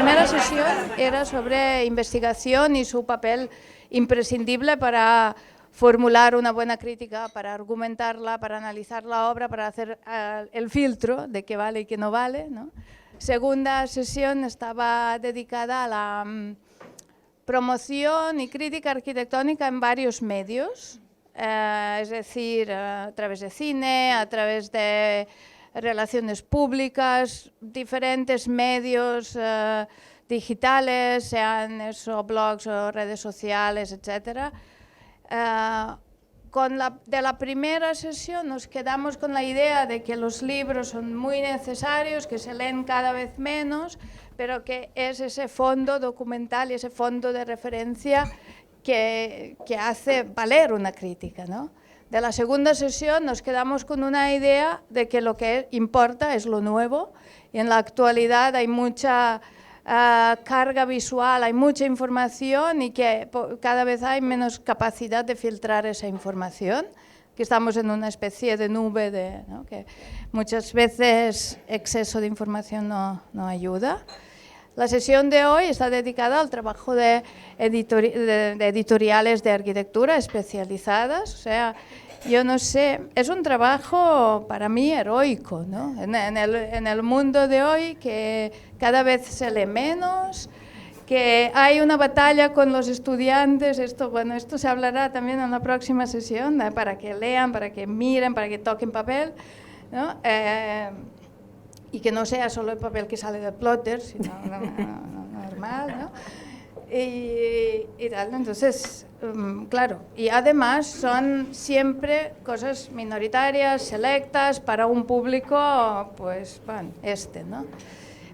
primera sesión era sobre investigación y su papel imprescindible para formular una buena crítica, para argumentarla, para analizar la obra, para hacer el filtro de qué vale y qué no vale, ¿no? Segunda sesión estaba dedicada a la promoción y crítica arquitectónica en varios medios, es decir, a través de cine, a través de relaciones públicas, diferentes medios digitales, sean eso, blogs o redes sociales, etc. De la primera sesión nos quedamos con la idea de que los libros son muy necesarios, que se leen cada vez menos, pero que es ese fondo documental y ese fondo de referencia que hace valer una crítica, ¿no? De la segunda sesión nos quedamos con una idea de que lo que importa es lo nuevo, y en la actualidad hay mucha carga visual, hay mucha información y que cada vez hay menos capacidad de filtrar esa información, que estamos en una especie de nube, ¿no? Que muchas veces exceso de información no ayuda. La sesión de hoy está dedicada al trabajo de editoriales de arquitectura especializadas, o sea, yo no sé, es un trabajo para mí heroico, ¿no? En el mundo de hoy, que cada vez se lee menos, que hay una batalla con los estudiantes, esto se hablará también en la próxima sesión, ¿no? Para que lean, para que miren, para que toquen papel, ¿no? Y que no sea solo el papel que sale del plotter, sino normal, ¿no? Y tal, entonces, claro, y además son siempre cosas minoritarias, selectas, para un público, pues, bueno, ¿no?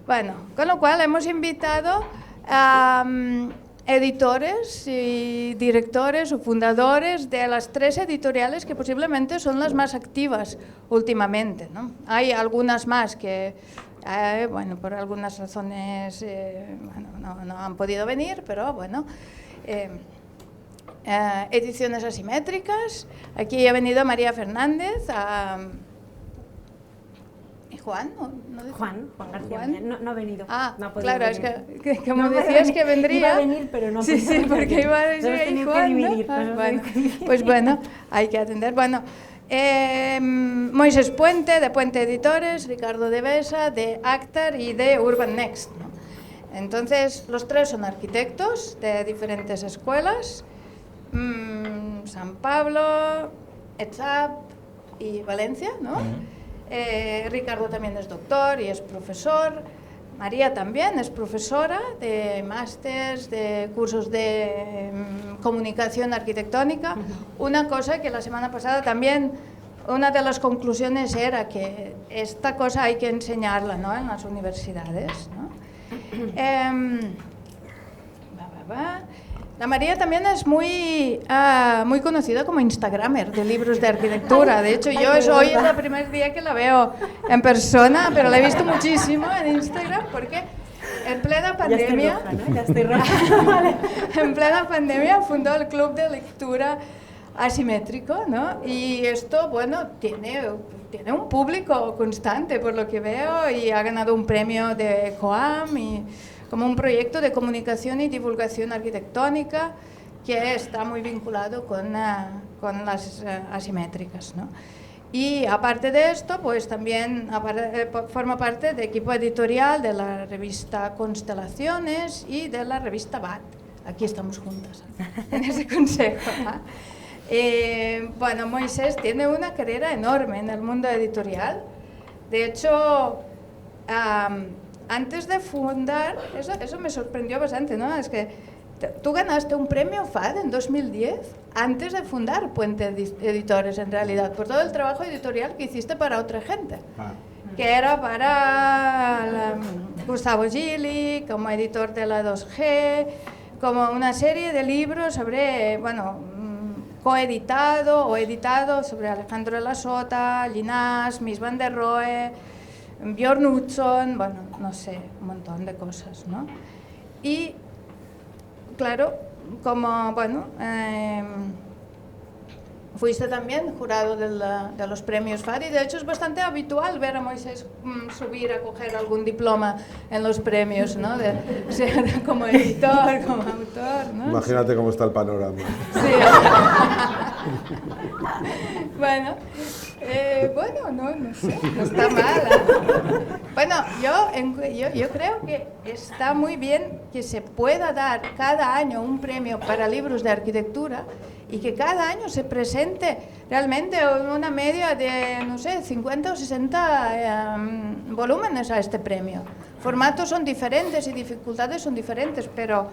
Bueno, con lo cual hemos invitado a editores y directores o fundadores de las 3 editoriales que posiblemente son las más activas últimamente, ¿no? Hay algunas más que bueno, por algunas razones bueno, no han podido venir, pero bueno, ediciones asimétricas. Aquí ha venido María Fernández, ¿y Juan? Juan García. No ha venido. No claro, venir. Es que como decías que vendría... Iba a venir, pero no. Sí, porque iba a decir ahí Juan, ¿no? Bueno, pues bueno, hay que atender. Bueno, Moisés Puente, de Puente Editores, Ricardo de Besa, de Actar y de Urban Next, ¿no? Entonces, los 3 son arquitectos de diferentes escuelas, San Pablo, ETSAP y Valencia, ¿no? Ricardo también es doctor y es profesor. María también es profesora de másters, de cursos de comunicación arquitectónica. Una cosa que la semana pasada también, una de las conclusiones era que esta cosa hay que enseñarla, ¿no? En las universidades, ¿no? La María también es muy conocida como instagramer de libros de arquitectura. De hecho, hoy es el primer día que la veo en persona, pero la he visto muchísimo en Instagram porque en plena pandemia, ya estoy roja. Vale. En plena pandemia fundó el Club de Lectura Asimétrico, ¿no? Y esto, bueno, tiene un público constante por lo que veo, y ha ganado un premio de COAM y como un proyecto de comunicación y divulgación arquitectónica que está muy vinculado con las asimétricas, ¿no? Y aparte de esto, pues también forma parte del equipo editorial de la revista Constelaciones y de la revista BAT. Aquí estamos juntas en ese consejo, ¿no? Bueno, Moisés tiene una carrera enorme en el mundo editorial. De hecho, antes de fundar, eso me sorprendió bastante, ¿no? Es que tú ganaste un premio FAD en 2010, antes de fundar Puente Editores, en realidad, por todo el trabajo editorial que hiciste para otra gente, que era para Gustavo Gili, como editor de la 2G, como una serie de libros sobre, bueno, coeditado o editado sobre Alejandro de la Sota, Llinás, Mies van der Rohe, Björn Utzon, bueno, no sé, un montón de cosas, ¿no? Y, claro, como, bueno, fuiste también jurado de los premios FAD y de hecho es bastante habitual ver a Moisés subir a coger algún diploma en los premios, ¿no? Sea como editor, como autor, ¿no? Imagínate cómo está el panorama. Sí. Bueno, no sé, no está mal, ¿eh? Bueno, yo creo que está muy bien que se pueda dar cada año un premio para libros de arquitectura y que cada año se presente realmente una media de, no sé, 50 o 60 volúmenes a este premio. Formatos son diferentes y dificultades son diferentes, pero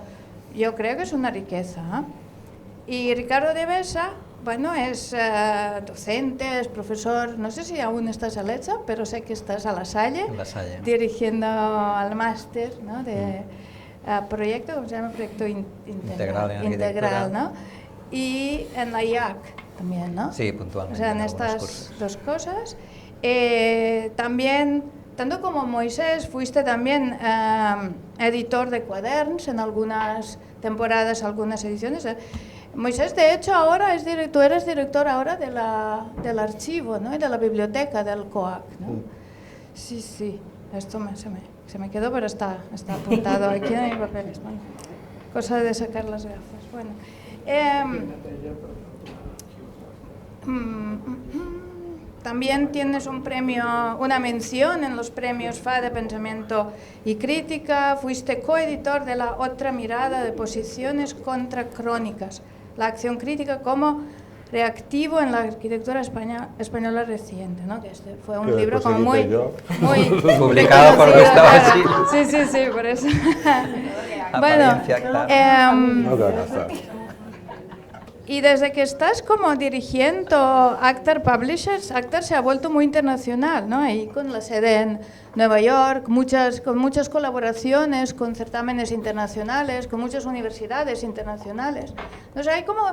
yo creo que es una riqueza, ¿eh? Y Ricardo de Besa, bueno, es docente, es profesor, no sé si aún estás a Lecha, pero sé que estás a La Salle, dirigiendo al máster, ¿no? De proyecto, ¿cómo se llama? Proyecto integral, ¿no? Y en la IAC también, ¿no? Sí, puntualmente. O sea, en estas dos cosas. También, tanto como Moisés, fuiste también editor de cuaderns en algunas temporadas, algunas ediciones. Moisés, de hecho, ahora tú eres director ahora del archivo, ¿no? Y de la biblioteca del COAC, ¿no? Sí, esto se me quedó, pero está apuntado aquí en mis papeles. Bueno, cosa de sacar las gafas. Bueno, también tienes un premio, una mención en los premios FA de Pensamiento y Crítica. Fuiste coeditor de la Otra Mirada de Posiciones contra Crónicas, la acción crítica como reactivo en la arquitectura española reciente, ¿no? Que este fue un libro como muy publicado por Gustavo Gil. Sí, por eso. Bueno, y desde que estás como dirigiendo Actar Publishers, Actar se ha vuelto muy internacional, ¿no? Ahí con la sede en Nueva York, con muchas colaboraciones con certámenes internacionales, con muchas universidades internacionales. Entonces hay como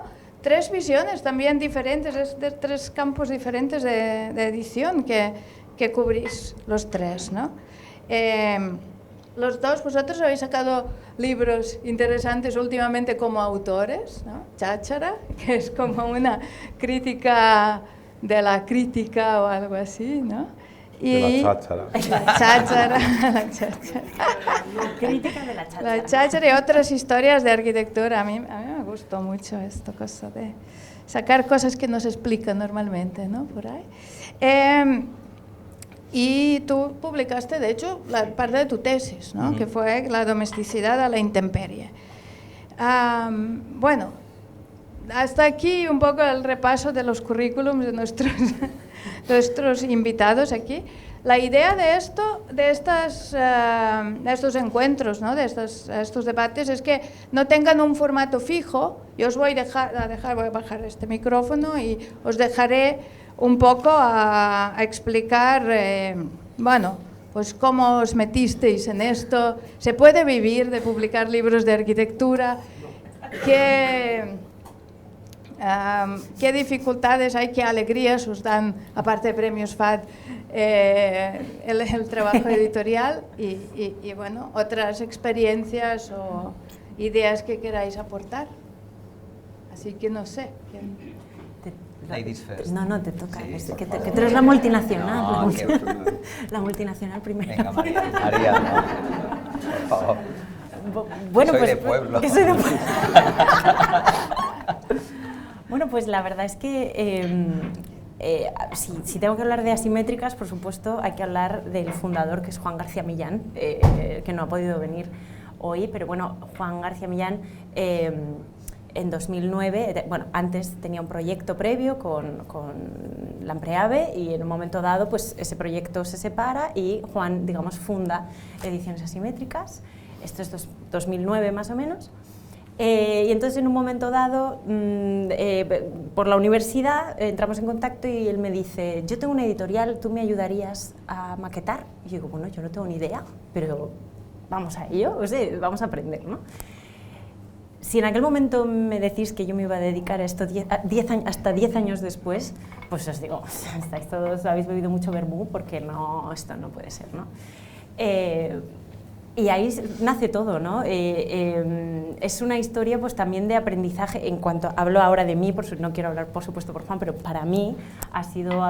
tres visiones también diferentes, tres campos diferentes de edición que cubrís los tres, ¿no? Los dos, vosotros habéis sacado libros interesantes últimamente como autores, ¿no? Cháchara, que es como una crítica de la crítica o algo así, ¿no? Y la cháchara. La cháchara. Crítica de la cháchara. La cháchara y otras historias de arquitectura. A mí me gustó mucho esto, cosa de sacar cosas que no se explican normalmente, ¿no? Por ahí. Y tú publicaste, de hecho, la parte de tu tesis, ¿no? Que fue la domesticidad a la intemperie. Bueno, hasta aquí un poco el repaso de los currículums de nuestros invitados aquí. La idea de estos encuentros, ¿no? de estos debates, es que no tengan un formato fijo. Yo os voy a bajar este micrófono y os dejaré un poco a explicar, bueno, pues cómo os metisteis en esto. ¿Se puede vivir de publicar libros de arquitectura? ¿Qué dificultades hay, qué alegrías os dan, aparte de premios FAD, el trabajo editorial y bueno, otras experiencias o ideas que queráis aportar? Así que no sé. Ladies first. No, te toca. Es que tú eres la multinacional. No, la multinacional primero. Venga, María, no. Por favor. Bueno, soy pues, de pueblo. Que soy de pueblo. Bueno, pues la verdad es que si tengo que hablar de asimétricas, por supuesto, hay que hablar del fundador, que es Juan García Millán, que no ha podido venir hoy, pero bueno, Juan García Millán en 2009, bueno, antes tenía un proyecto previo con Lampreave y en un momento dado pues ese proyecto se separa y Juan, digamos, funda Ediciones Asimétricas. Esto es 2009 más o menos. Y entonces en un momento dado, por la universidad, entramos en contacto y él me dice: yo tengo una editorial, ¿tú me ayudarías a maquetar? Y yo digo, bueno, yo no tengo ni idea, pero vamos a ello, o sea, vamos a aprender, ¿no? Si en aquel momento me decís que yo me iba a dedicar a esto hasta 10 años después, pues os digo, estáis todos, habéis bebido mucho vermú porque no, esto no puede ser, ¿no? Y ahí nace todo, ¿no? Es una historia pues también de aprendizaje, en cuanto hablo ahora de mí, no quiero hablar por supuesto por Juan, pero para mí ha sido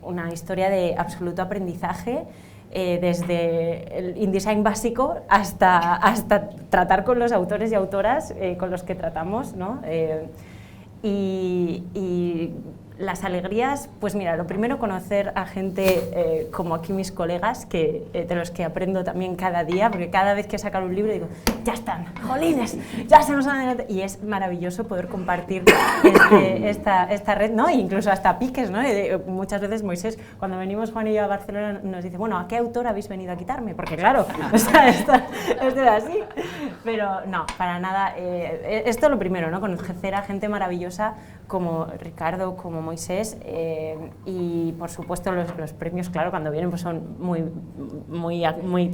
una historia de absoluto aprendizaje, desde el InDesign básico hasta tratar con los autores y autoras con los que tratamos, ¿no? Y las alegrías, pues mira, lo primero, conocer a gente como aquí mis colegas, de los que aprendo también cada día, porque cada vez que sacan un libro digo, ya están, jolines, ya se nos han adelantado, y es maravilloso poder compartir esta red, ¿no? E incluso hasta piques, ¿no? Muchas veces Moisés, cuando venimos Juan y yo a Barcelona, nos dice, bueno, ¿a qué autor habéis venido a quitarme? Porque claro, o sea, esto es así, pero no, para nada, esto es lo primero, ¿no? Conocer a gente maravillosa como Ricardo, como Moisés, y por supuesto los premios, claro, cuando vienen pues son muy,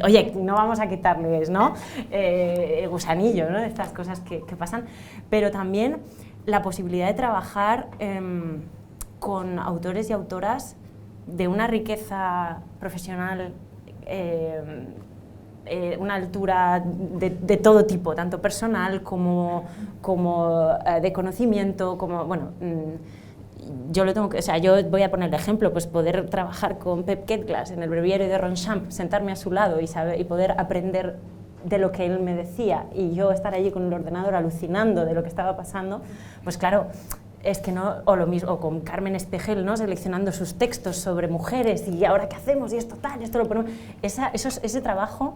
oye, no vamos a quitarles, ¿no? El gusanillo, ¿no? Estas cosas que pasan, pero también la posibilidad de trabajar con autores y autoras de una riqueza profesional, una altura de todo tipo, tanto personal como de conocimiento, como, bueno, yo lo tengo que, o sea, yo voy a poner el ejemplo, pues poder trabajar con Pep Ketglas en el breviario de Ronchamp, sentarme a su lado y poder aprender de lo que él me decía y yo estar allí con el ordenador alucinando de lo que estaba pasando, pues claro, es que no, o lo mismo, o con Carmen Espejel, ¿no? Seleccionando sus textos sobre mujeres y ahora qué hacemos y esto tal, esto lo ponemos. Ese trabajo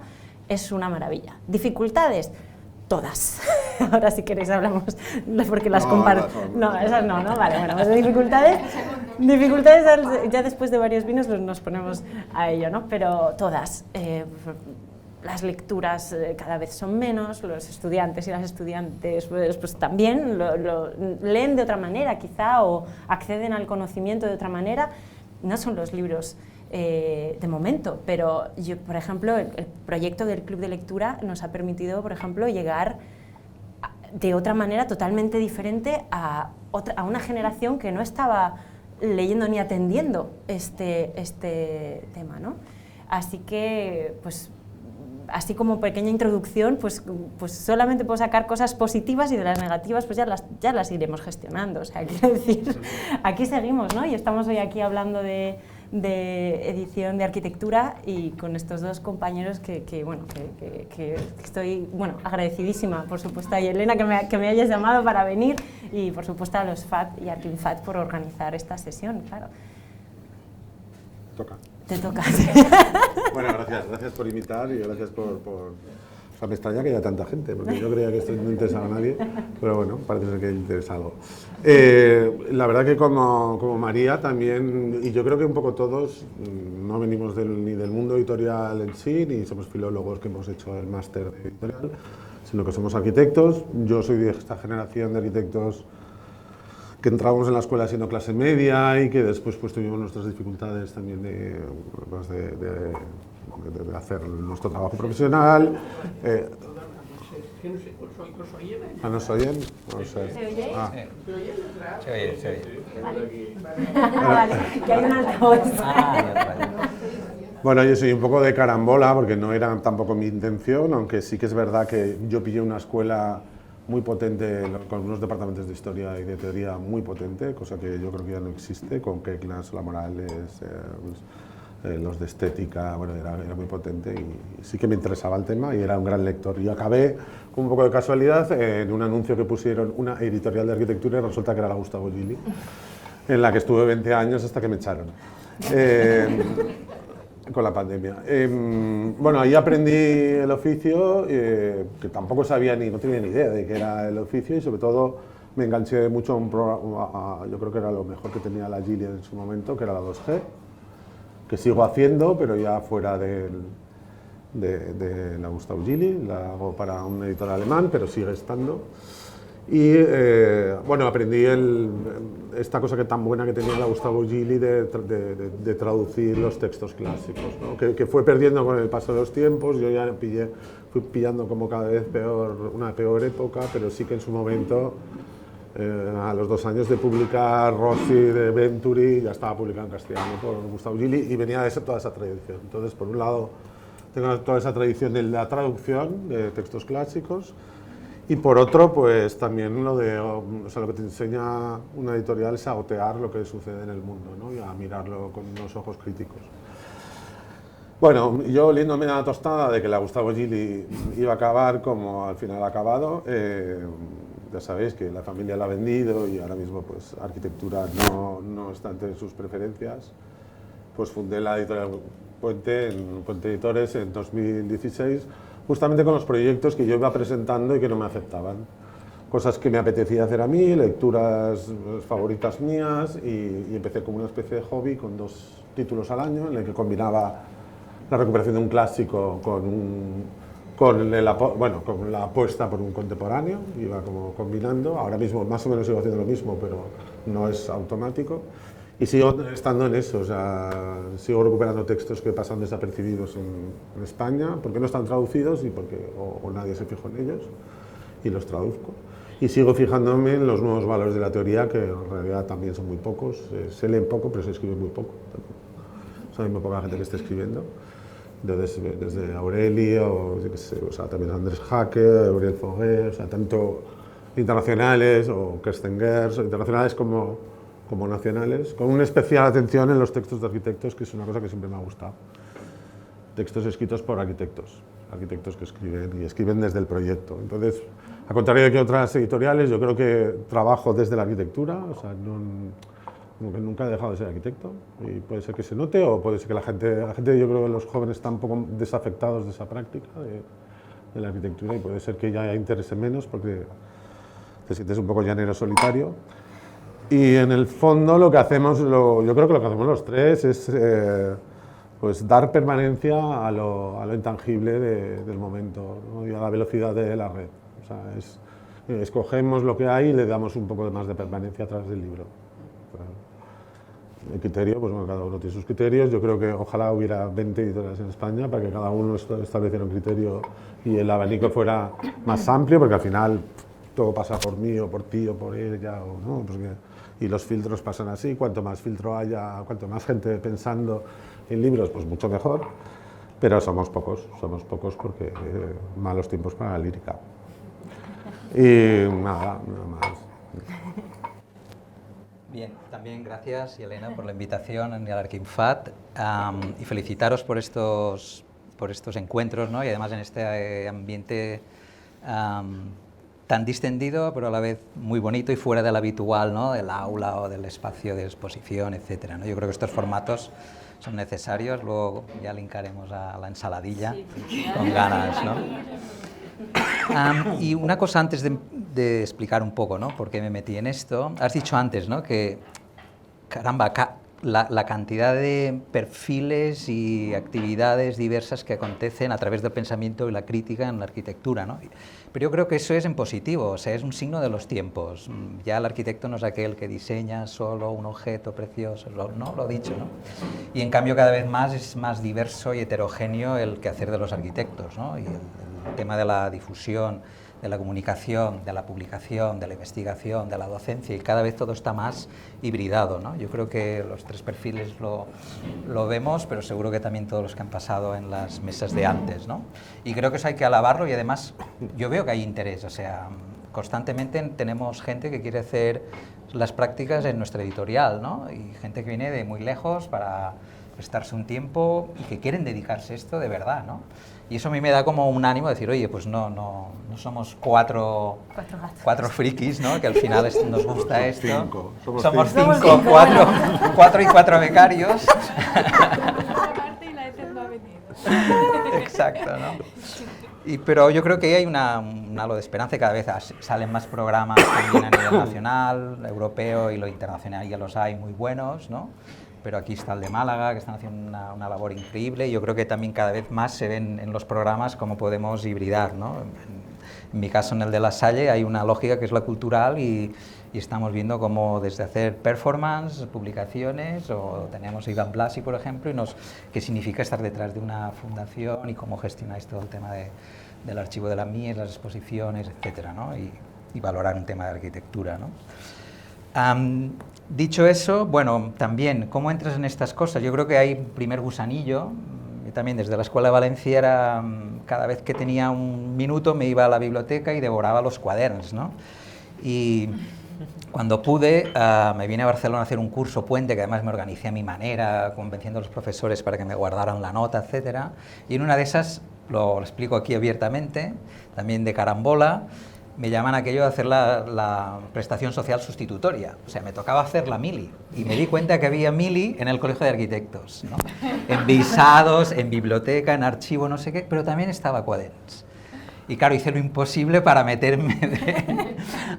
es una maravilla. ¿Dificultades? Todas. Ahora si queréis hablamos, porque las comparto. No, esas no, vale, bueno, pues dificultades ya después de varios vinos nos ponemos a ello, ¿no? Pero todas. Las lecturas cada vez son menos, los estudiantes y las estudiantes pues también lo leen de otra manera quizá, o acceden al conocimiento de otra manera. No son los libros de momento, pero yo, por ejemplo, el proyecto del Club de Lectura nos ha permitido, por ejemplo, llegar de otra manera totalmente diferente a una generación que no estaba leyendo ni atendiendo este tema, ¿no? Así que, pues, así como pequeña introducción, pues solamente puedo sacar cosas positivas, y de las negativas pues ya las iremos gestionando. O sea, quiero decir, aquí seguimos, ¿no? Y estamos hoy aquí hablando de edición de arquitectura y con estos dos compañeros que estoy, bueno, agradecidísima, por supuesto, a Elena que me hayas llamado para venir, y por supuesto a los FAD y a ArclinFAD por organizar esta sesión, claro. Toca. Te toca. Bueno, gracias por invitar y gracias por... O sea, me extraña que haya tanta gente, porque yo creía que esto no interesaba a nadie, pero bueno, parece ser que interesa algo. La verdad que como María también, y yo creo que un poco todos, no venimos ni del mundo editorial en sí, ni somos filólogos que hemos hecho el máster de editorial, sino que somos arquitectos. Yo soy de esta generación de arquitectos que entramos en la escuela siendo clase media y que después pues tuvimos nuestras dificultades también de hacer nuestro trabajo profesional. ¿Nos oyen? No sé. ¿Se oye? Ah. Se oye. Vale, que hay un altavoz. Bueno, yo soy un poco de carambola porque no era tampoco mi intención, aunque sí que es verdad que yo pillé una escuela muy potente, con unos departamentos de historia y de teoría muy potente, cosa que yo creo que ya no existe, con Ketglas, La Morales, los de estética, bueno, era muy potente y sí que me interesaba el tema y era un gran lector. Y acabé, con un poco de casualidad, en un anuncio que pusieron una editorial de arquitectura y resulta que era la Gustavo Gili, en la que estuve 20 años hasta que me echaron. Con la pandemia. Bueno, ahí aprendí el oficio, que tampoco sabía no tenía ni idea de qué era el oficio, y sobre todo me enganché mucho a un programa, yo creo que era lo mejor que tenía la Gili en su momento, que era la 2G, que sigo haciendo, pero ya fuera de la Gustavo Gili, la hago para un editor alemán, pero sigue estando. Y bueno, aprendí esta cosa tan buena que tenía la Gustavo Gili de traducir los textos clásicos, ¿no? que fue perdiendo con el paso de los tiempos. Yo ya fui pillando como cada vez una peor época, pero sí que en su momento, a los 2 años de publicar Rossi de Venturi, ya estaba publicado en castellano por Gustavo Gili y venía de toda esa tradición. Entonces, por un lado, tengo toda esa tradición de la traducción de textos clásicos. Y por otro, pues también lo que te enseña una editorial es a otear lo que sucede en el mundo, ¿no? Y a mirarlo con unos ojos críticos. Bueno, yo oliéndome a la tostada de que la Gustavo Gili iba a acabar como al final ha acabado, ya sabéis que la familia la ha vendido y ahora mismo pues arquitectura no está entre sus preferencias, pues fundé la editorial Puente Editores en 2016, justamente con los proyectos que yo iba presentando y que no me aceptaban. Cosas que me apetecía hacer a mí, lecturas favoritas mías, y empecé como una especie de hobby con 2 títulos al año, en el que combinaba la recuperación de un clásico con la apuesta por un contemporáneo, iba como combinando. Ahora mismo más o menos sigo haciendo lo mismo, pero no es automático. Y sigo estando en eso, o sea, sigo recuperando textos que pasan desapercibidos en España, porque no están traducidos y porque o nadie se fijó en ellos, y los traduzco. Y sigo fijándome en los nuevos valores de la teoría, que en realidad también son muy pocos, se leen poco, pero se escribe muy poco. O sea, hay muy poca gente que esté escribiendo, desde Aurelio, o sea, también Andrés Jaque, Aurel Foguet, o sea, tanto internacionales o Kerstengers, internacionales como nacionales, con una especial atención en los textos de arquitectos, que es una cosa que siempre me ha gustado. Textos escritos por arquitectos que escriben desde el proyecto. Entonces, a contrario de que otras editoriales, yo creo que trabajo desde la arquitectura, o sea, como que nunca he dejado de ser arquitecto, y puede ser que se note, o puede ser que la gente, yo creo que los jóvenes están un poco desafectados de esa práctica de la arquitectura, y puede ser que ya interese menos porque te sientes un poco llanero solitario. Y en el fondo lo que hacemos, yo creo que lo que hacemos los tres es pues dar permanencia a lo intangible del momento, ¿no? Y a la velocidad de la red. O sea, escogemos lo que hay y le damos un poco más de permanencia atrás del libro. El criterio, pues bueno, cada uno tiene sus criterios. Yo creo que ojalá hubiera 20 editoras en España para que cada uno estableciera un criterio y el abanico fuera más amplio, porque al final todo pasa por mí o por ti o por ella, o no, y los filtros pasan así. Cuanto más filtro haya, cuanto más gente pensando en libros, pues mucho mejor, pero somos pocos porque malos tiempos para la lírica. Y nada más. Bien, también gracias, Elena, por la invitación en el Arquinfat, y felicitaros por estos encuentros, ¿no? Y además en este ambiente tan distendido, pero a la vez muy bonito y fuera del habitual, ¿no? Del aula o del espacio de exposición, etcétera, ¿no? Yo creo que estos formatos son necesarios, luego ya linkaremos a la ensaladilla, sí, con ganas, ¿no? Y una cosa antes de explicar un poco, ¿no?, por qué me metí en esto. Has dicho antes, ¿no?, que, caramba, la cantidad de perfiles y actividades diversas que acontecen a través del pensamiento y la crítica en la arquitectura, ¿no? Pero yo creo que eso es en positivo, o sea, es un signo de los tiempos. Ya el arquitecto no es aquel que diseña solo un objeto precioso, ¿no?, lo he dicho, ¿no? Y en cambio cada vez más es más diverso y heterogéneo el quehacer de los arquitectos, ¿no? Y el tema de la difusión, de la comunicación, de la publicación, de la investigación, de la docencia, y cada vez todo está más hibridado, ¿no? Yo creo que los tres perfiles lo vemos, pero seguro que también todos los que han pasado en las mesas de antes, ¿no? Y creo que eso hay que alabarlo, y además yo veo que hay interés, o sea, constantemente tenemos gente que quiere hacer las prácticas en nuestra editorial, ¿no? Y gente que viene de muy lejos para prestarse un tiempo y que quieren dedicarse a esto de verdad, ¿no? Y eso a mí me da como un ánimo de decir, oye, pues no somos cuatro frikis, ¿no?, que al final nos gusta esto. Somos cinco, cuatro y cuatro becarios. Exacto, ¿no? Pero yo creo que hay un halo de esperanza, y cada vez salen más programas también a nivel nacional, europeo, y lo internacional ya los hay muy buenos, ¿no? Pero aquí está el de Málaga, que están haciendo una labor increíble, y yo creo que también cada vez más se ven en los programas cómo podemos hibridar, ¿no? En mi caso, en el de La Salle, hay una lógica que es la cultural, y estamos viendo cómo desde hacer performance, publicaciones, o tenemos a Iván Blasi, por ejemplo, qué significa estar detrás de una fundación y cómo gestionáis todo el tema del archivo de la Mies, las exposiciones, etcétera, ¿no? Y valorar un tema de arquitectura, ¿no? Dicho eso, bueno, también, ¿cómo entras en estas cosas? Yo creo que hay un primer gusanillo. Yo también desde la Escuela de Valencia era, cada vez que tenía un minuto me iba a la biblioteca y devorava los cuaderns, ¿no? Y cuando pude, me vine a Barcelona a hacer un curso puente, que además me organicé a mi manera, convenciendo a los profesores para que me guardaran la nota, etc. Y en una de esas, lo explico aquí abiertamente, también de carambola, me llaman aquello de hacer la prestación social sustitutoria. O sea, me tocaba hacer la mili. Y me di cuenta que había mili en el Colegio de Arquitectos, ¿no? En visados, en biblioteca, en archivo, no sé qué, pero también estaba quaderns. Y claro, hice lo imposible para meterme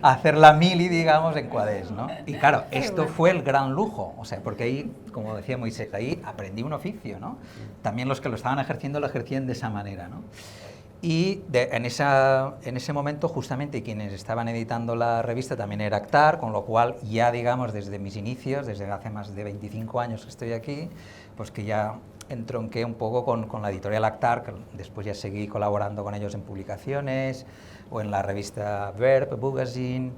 a hacer la mili, digamos, en quaderns, ¿no? Y claro, esto fue el gran lujo, o sea, porque ahí, como decía Moisés, ahí aprendí un oficio, ¿no? También los que lo estaban ejerciendo lo ejercían de esa manera, ¿no? Y en ese momento, justamente, quienes estaban editando la revista también era Actar, con lo cual ya, digamos, desde mis inicios, desde hace más de 25 años que estoy aquí, pues que ya entronqué un poco con la editorial Actar, que después ya seguí colaborando con ellos en publicaciones, o en la revista Verb, Magazine,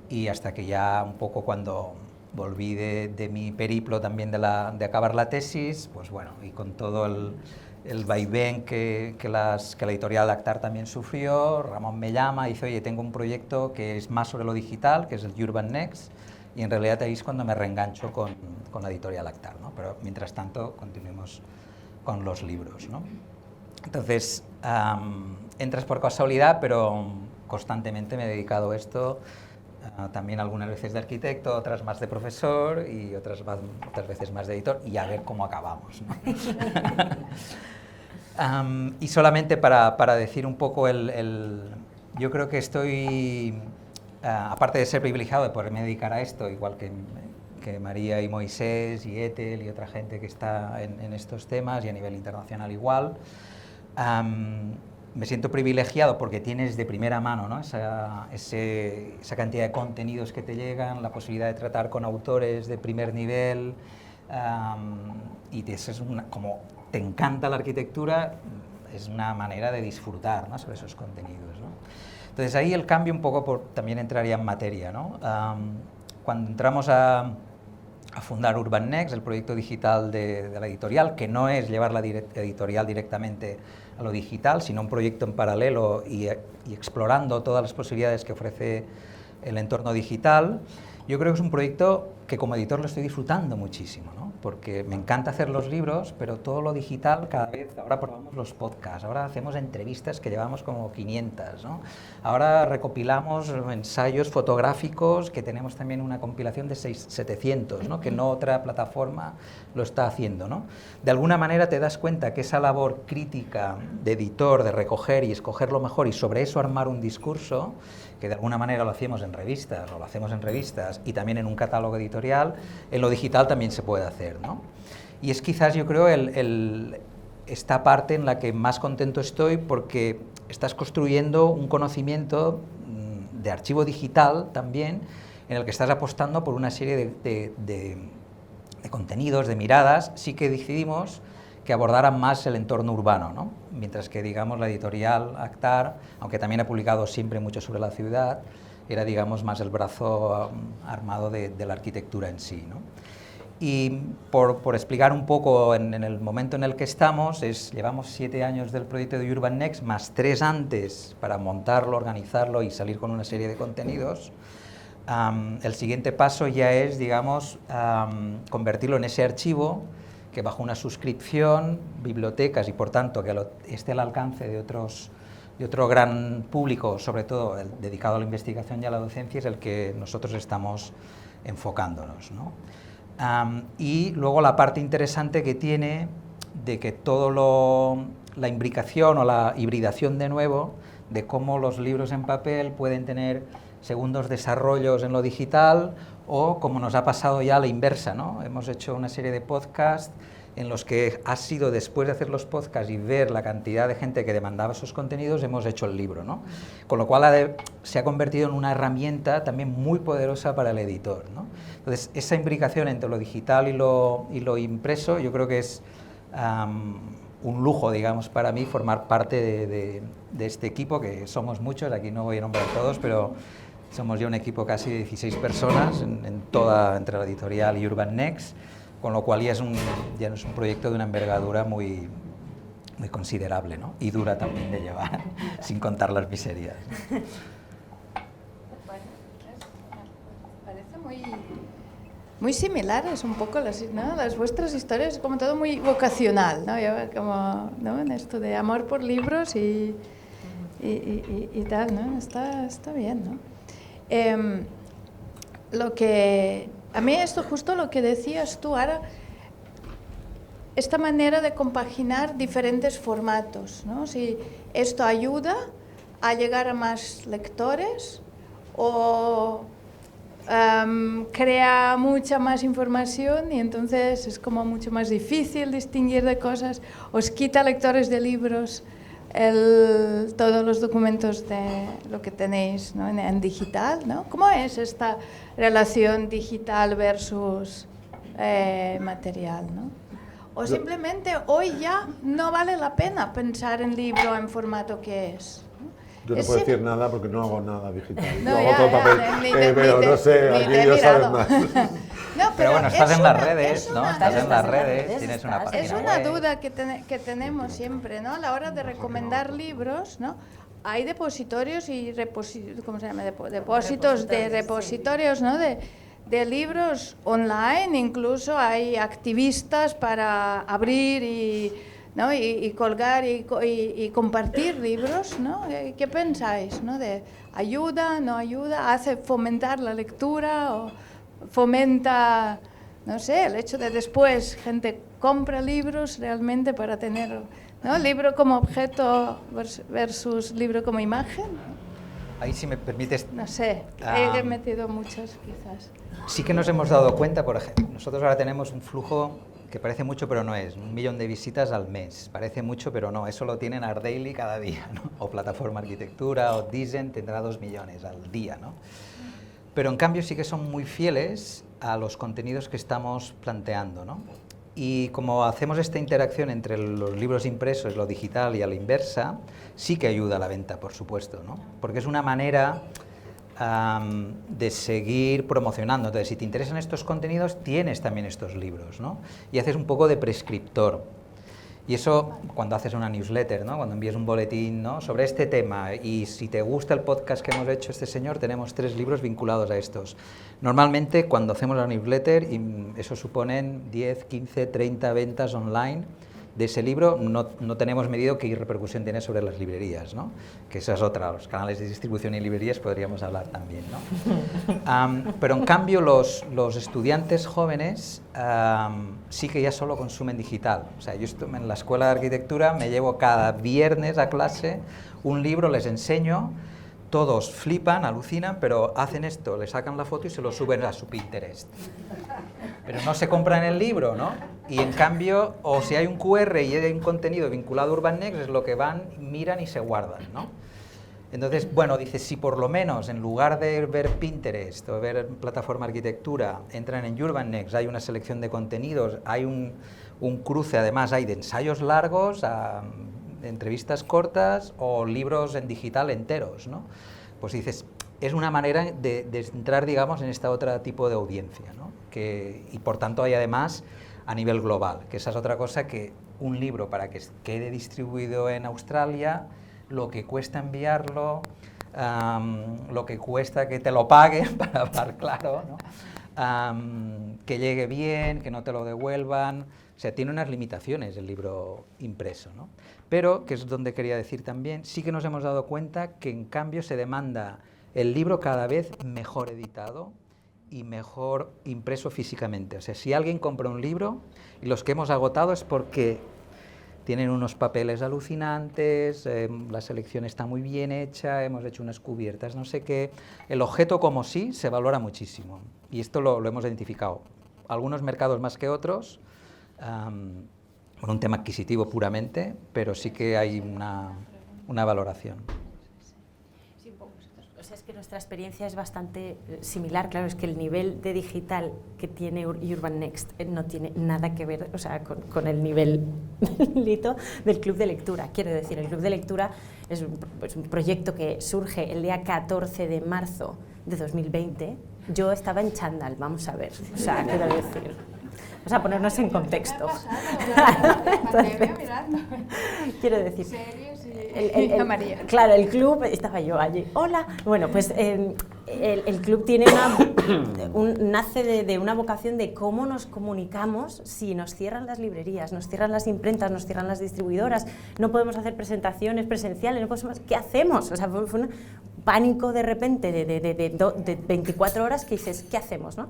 y hasta que ya un poco cuando volví de mi periplo también de acabar la tesis, pues bueno, y con todo el vaivén que la editorial Actar también sufrió, Ramón me llama y dice, oye, tengo un proyecto que es más sobre lo digital, que es el Urban Next, y en realidad ahí es cuando me reengancho con la editorial Actar, ¿no? Pero mientras tanto continuemos con los libros, ¿no? Entonces, entras por casualidad, pero constantemente me he dedicado a esto, también algunas veces de arquitecto, otras más de profesor y otras veces más de editor, y a ver cómo acabamos, ¿no? Y solamente para decir un poco yo creo que estoy, aparte de ser privilegiado de poderme dedicar a esto, igual que María y Moisés y Ethel y otra gente que está en estos temas y a nivel internacional igual, me siento privilegiado porque tienes de primera mano, ¿no? esa cantidad de contenidos que te llegan, la posibilidad de tratar con autores de primer nivel, y como te encanta la arquitectura, es una manera de disfrutar, ¿no? Sobre esos contenidos, ¿no? Entonces ahí el cambio un poco también entraría en materia, ¿no? Cuando entramos a fundar Urban Next, el proyecto digital de la editorial, que no es llevar la editorial directamente a lo digital, sino un proyecto en paralelo y explorando todas las posibilidades que ofrece el entorno digital, yo creo que es un proyecto que como editor lo estoy disfrutando muchísimo, ¿no? Porque me encanta hacer los libros, pero todo lo digital cada vez, ahora probamos los podcasts, ahora hacemos entrevistas que llevamos como 500, ¿no? Ahora recopilamos ensayos fotográficos, que tenemos también una compilación de 700, ¿no? Que no otra plataforma lo está haciendo, ¿no? De alguna manera te das cuenta que esa labor crítica de editor, de recoger y escoger lo mejor y sobre eso armar un discurso, que de alguna manera lo hacemos en revistas, o lo hacemos en revistas y también en un catálogo editorial, en lo digital también se puede hacer, ¿no? Y es quizás, yo creo, esta parte en la que más contento estoy, porque estás construyendo un conocimiento de archivo digital también, en el que estás apostando por una serie de contenidos, de miradas. Sí que decidimos que abordaran más el entorno urbano, ¿no? Mientras que, digamos, la editorial Actar, aunque también ha publicado siempre mucho sobre la ciudad, era, digamos, más el brazo armado de la arquitectura en sí, ¿no? Y por explicar un poco en el momento en el que estamos, llevamos 7 años del proyecto de Urban Next, más 3 antes para montarlo, organizarlo y salir con una serie de contenidos. El siguiente paso ya es, digamos, convertirlo en ese archivo que bajo una suscripción, bibliotecas y por tanto que esté al alcance de otro gran público, sobre todo el dedicado a la investigación y a la docencia, es el que nosotros estamos enfocándonos, ¿no? Y luego la parte interesante que tiene de que la imbricación o la hibridación de nuevo de cómo los libros en papel pueden tener segundos desarrollos en lo digital, o como nos ha pasado ya a la inversa, ¿no? Hemos hecho una serie de podcasts en los que ha sido, después de hacer los podcasts y ver la cantidad de gente que demandaba esos contenidos, hemos hecho el libro, ¿no? Con lo cual se ha convertido en una herramienta también muy poderosa para el editor, ¿no? Entonces, esa imbricación entre lo digital y lo impreso, yo creo que es un lujo, digamos, para mí formar parte de este equipo, que somos muchos, aquí no voy a nombrar todos, pero somos ya un equipo casi de 16 personas entre la editorial y Urban Next, con lo cual ya no es un proyecto de una envergadura muy, muy considerable, ¿no? Y dura también de llevar, sin contar las miserias. Bueno, parece muy similares un poco ¿no? Las vuestras historias, como todo muy vocacional, ¿no? Como, ¿no? En esto de amor por libros y tal, ¿no? Está bien, ¿no? Lo que a mí esto justo lo que decías tú ahora, esta manera de compaginar diferentes formatos, ¿no? Si esto ayuda a llegar a más lectores o crea mucha más información y entonces es como mucho más difícil distinguir de cosas, os quita lectores de libros todos los documentos de lo que tenéis, ¿no? en digital, ¿no? ¿Cómo es esta relación digital versus material, ¿no? O simplemente hoy ya no vale la pena pensar en libro en formato que es. Yo no puedo decir nada porque no hago nada digital. No, yo hago todo papel, pero no sé, aquí ellos saben más. No, pero bueno, estás en las redes, ¿no? Estás en las redes, tienes una página Es una web. duda que tenemos siempre, ¿no? A la hora de recomendar libros, ¿no? Hay depositorios y ¿cómo se llama? Depósitos de repositorios, ¿no? De libros online, incluso hay activistas para abrir ¿no? y colgar y compartir libros, ¿no? ¿Qué pensáis, ¿no? De ayuda, no ayuda, hace fomentar la lectura o fomenta, no sé, el hecho de después gente compra libros realmente para tener, ¿no? Libro como objeto versus libro como imagen. Ahí si me permites... No sé, he metido muchas quizás. Sí que nos hemos dado cuenta, por ejemplo, nosotros ahora tenemos un flujo que parece mucho pero no es, 1 millón de visitas al mes, parece mucho pero no, eso lo tienen Art Daily cada día, ¿no? O Plataforma Arquitectura o Disen tendrá 2 millones al día, ¿no? Pero en cambio sí que son muy fieles a los contenidos que estamos planteando, ¿no? Y como hacemos esta interacción entre los libros impresos, lo digital y a la inversa, sí que ayuda a la venta, por supuesto, ¿no? Porque es una manera de seguir promocionando. Entonces, si te interesan estos contenidos, tienes también estos libros, ¿no? Y haces un poco de prescriptor. Y eso cuando haces una newsletter, ¿no? Cuando envías un boletín, ¿no? Sobre este tema, y si te gusta el podcast que hemos hecho este señor, tenemos 3 libros vinculados a estos. Normalmente cuando hacemos la newsletter, eso suponen 10, 15, 30 ventas online de ese libro. No tenemos medido qué repercusión tiene sobre las librerías, ¿no? Que esa es otra, los canales de distribución y librerías podríamos hablar también, ¿no? Pero en cambio los estudiantes jóvenes sí que ya solo consumen digital. O sea, yo en la escuela de arquitectura me llevo cada viernes a clase un libro, les enseño, todos flipan, alucinan, pero hacen esto, le sacan la foto y se lo suben a su Pinterest. Pero no se compran el libro, ¿no? Y en cambio, o si hay un QR y hay un contenido vinculado a Urban Next, es lo que van, miran y se guardan, ¿no? Entonces, bueno, dices, si por lo menos en lugar de ver Pinterest o ver Plataforma Arquitectura, entran en Urban Next, hay una selección de contenidos, hay un cruce, además hay de ensayos largos, de entrevistas cortas o libros en digital enteros, ¿no? Pues dices, es una manera de entrar, digamos, en este otro tipo de audiencia, ¿no? Y por tanto hay además a nivel global, que esa es otra cosa, que un libro para que quede distribuido en Australia, lo que cuesta enviarlo, lo que cuesta que te lo paguen, para hablar claro, ¿no? Que llegue bien, que no te lo devuelvan, o sea, tiene unas limitaciones el libro impreso, ¿no? Pero, que es donde quería decir también, sí que nos hemos dado cuenta que en cambio se demanda el libro cada vez mejor editado y mejor impreso físicamente. O sea, si alguien compra un libro, y los que hemos agotado es porque tienen unos papeles alucinantes, la selección está muy bien hecha, hemos hecho unas cubiertas, no sé qué. El objeto como sí se valora muchísimo, y esto lo hemos identificado. Algunos mercados más que otros, por un tema adquisitivo puramente, pero sí que hay una valoración. O sea, es que nuestra experiencia es bastante similar. Claro, es que el nivel de digital que tiene Urban Next no tiene nada que ver, o sea, con el nivel del Club de Lectura. Quiero decir, el Club de Lectura es un proyecto que surge el día 14 de marzo de 2020. Yo estaba en chándal, vamos a ver, o sea, quiero decir... Vamos a ponernos en contexto. Entonces, Quiero decir, Series el María. Claro, el club, estaba yo allí, hola. Bueno, pues el club tiene nace de una vocación de cómo nos comunicamos si nos cierran las librerías, nos cierran las imprentas, nos cierran las distribuidoras, no podemos hacer presentaciones presenciales, no podemos, ¿qué hacemos? O sea, fue un pánico de repente de 24 horas que dices, ¿qué hacemos, no?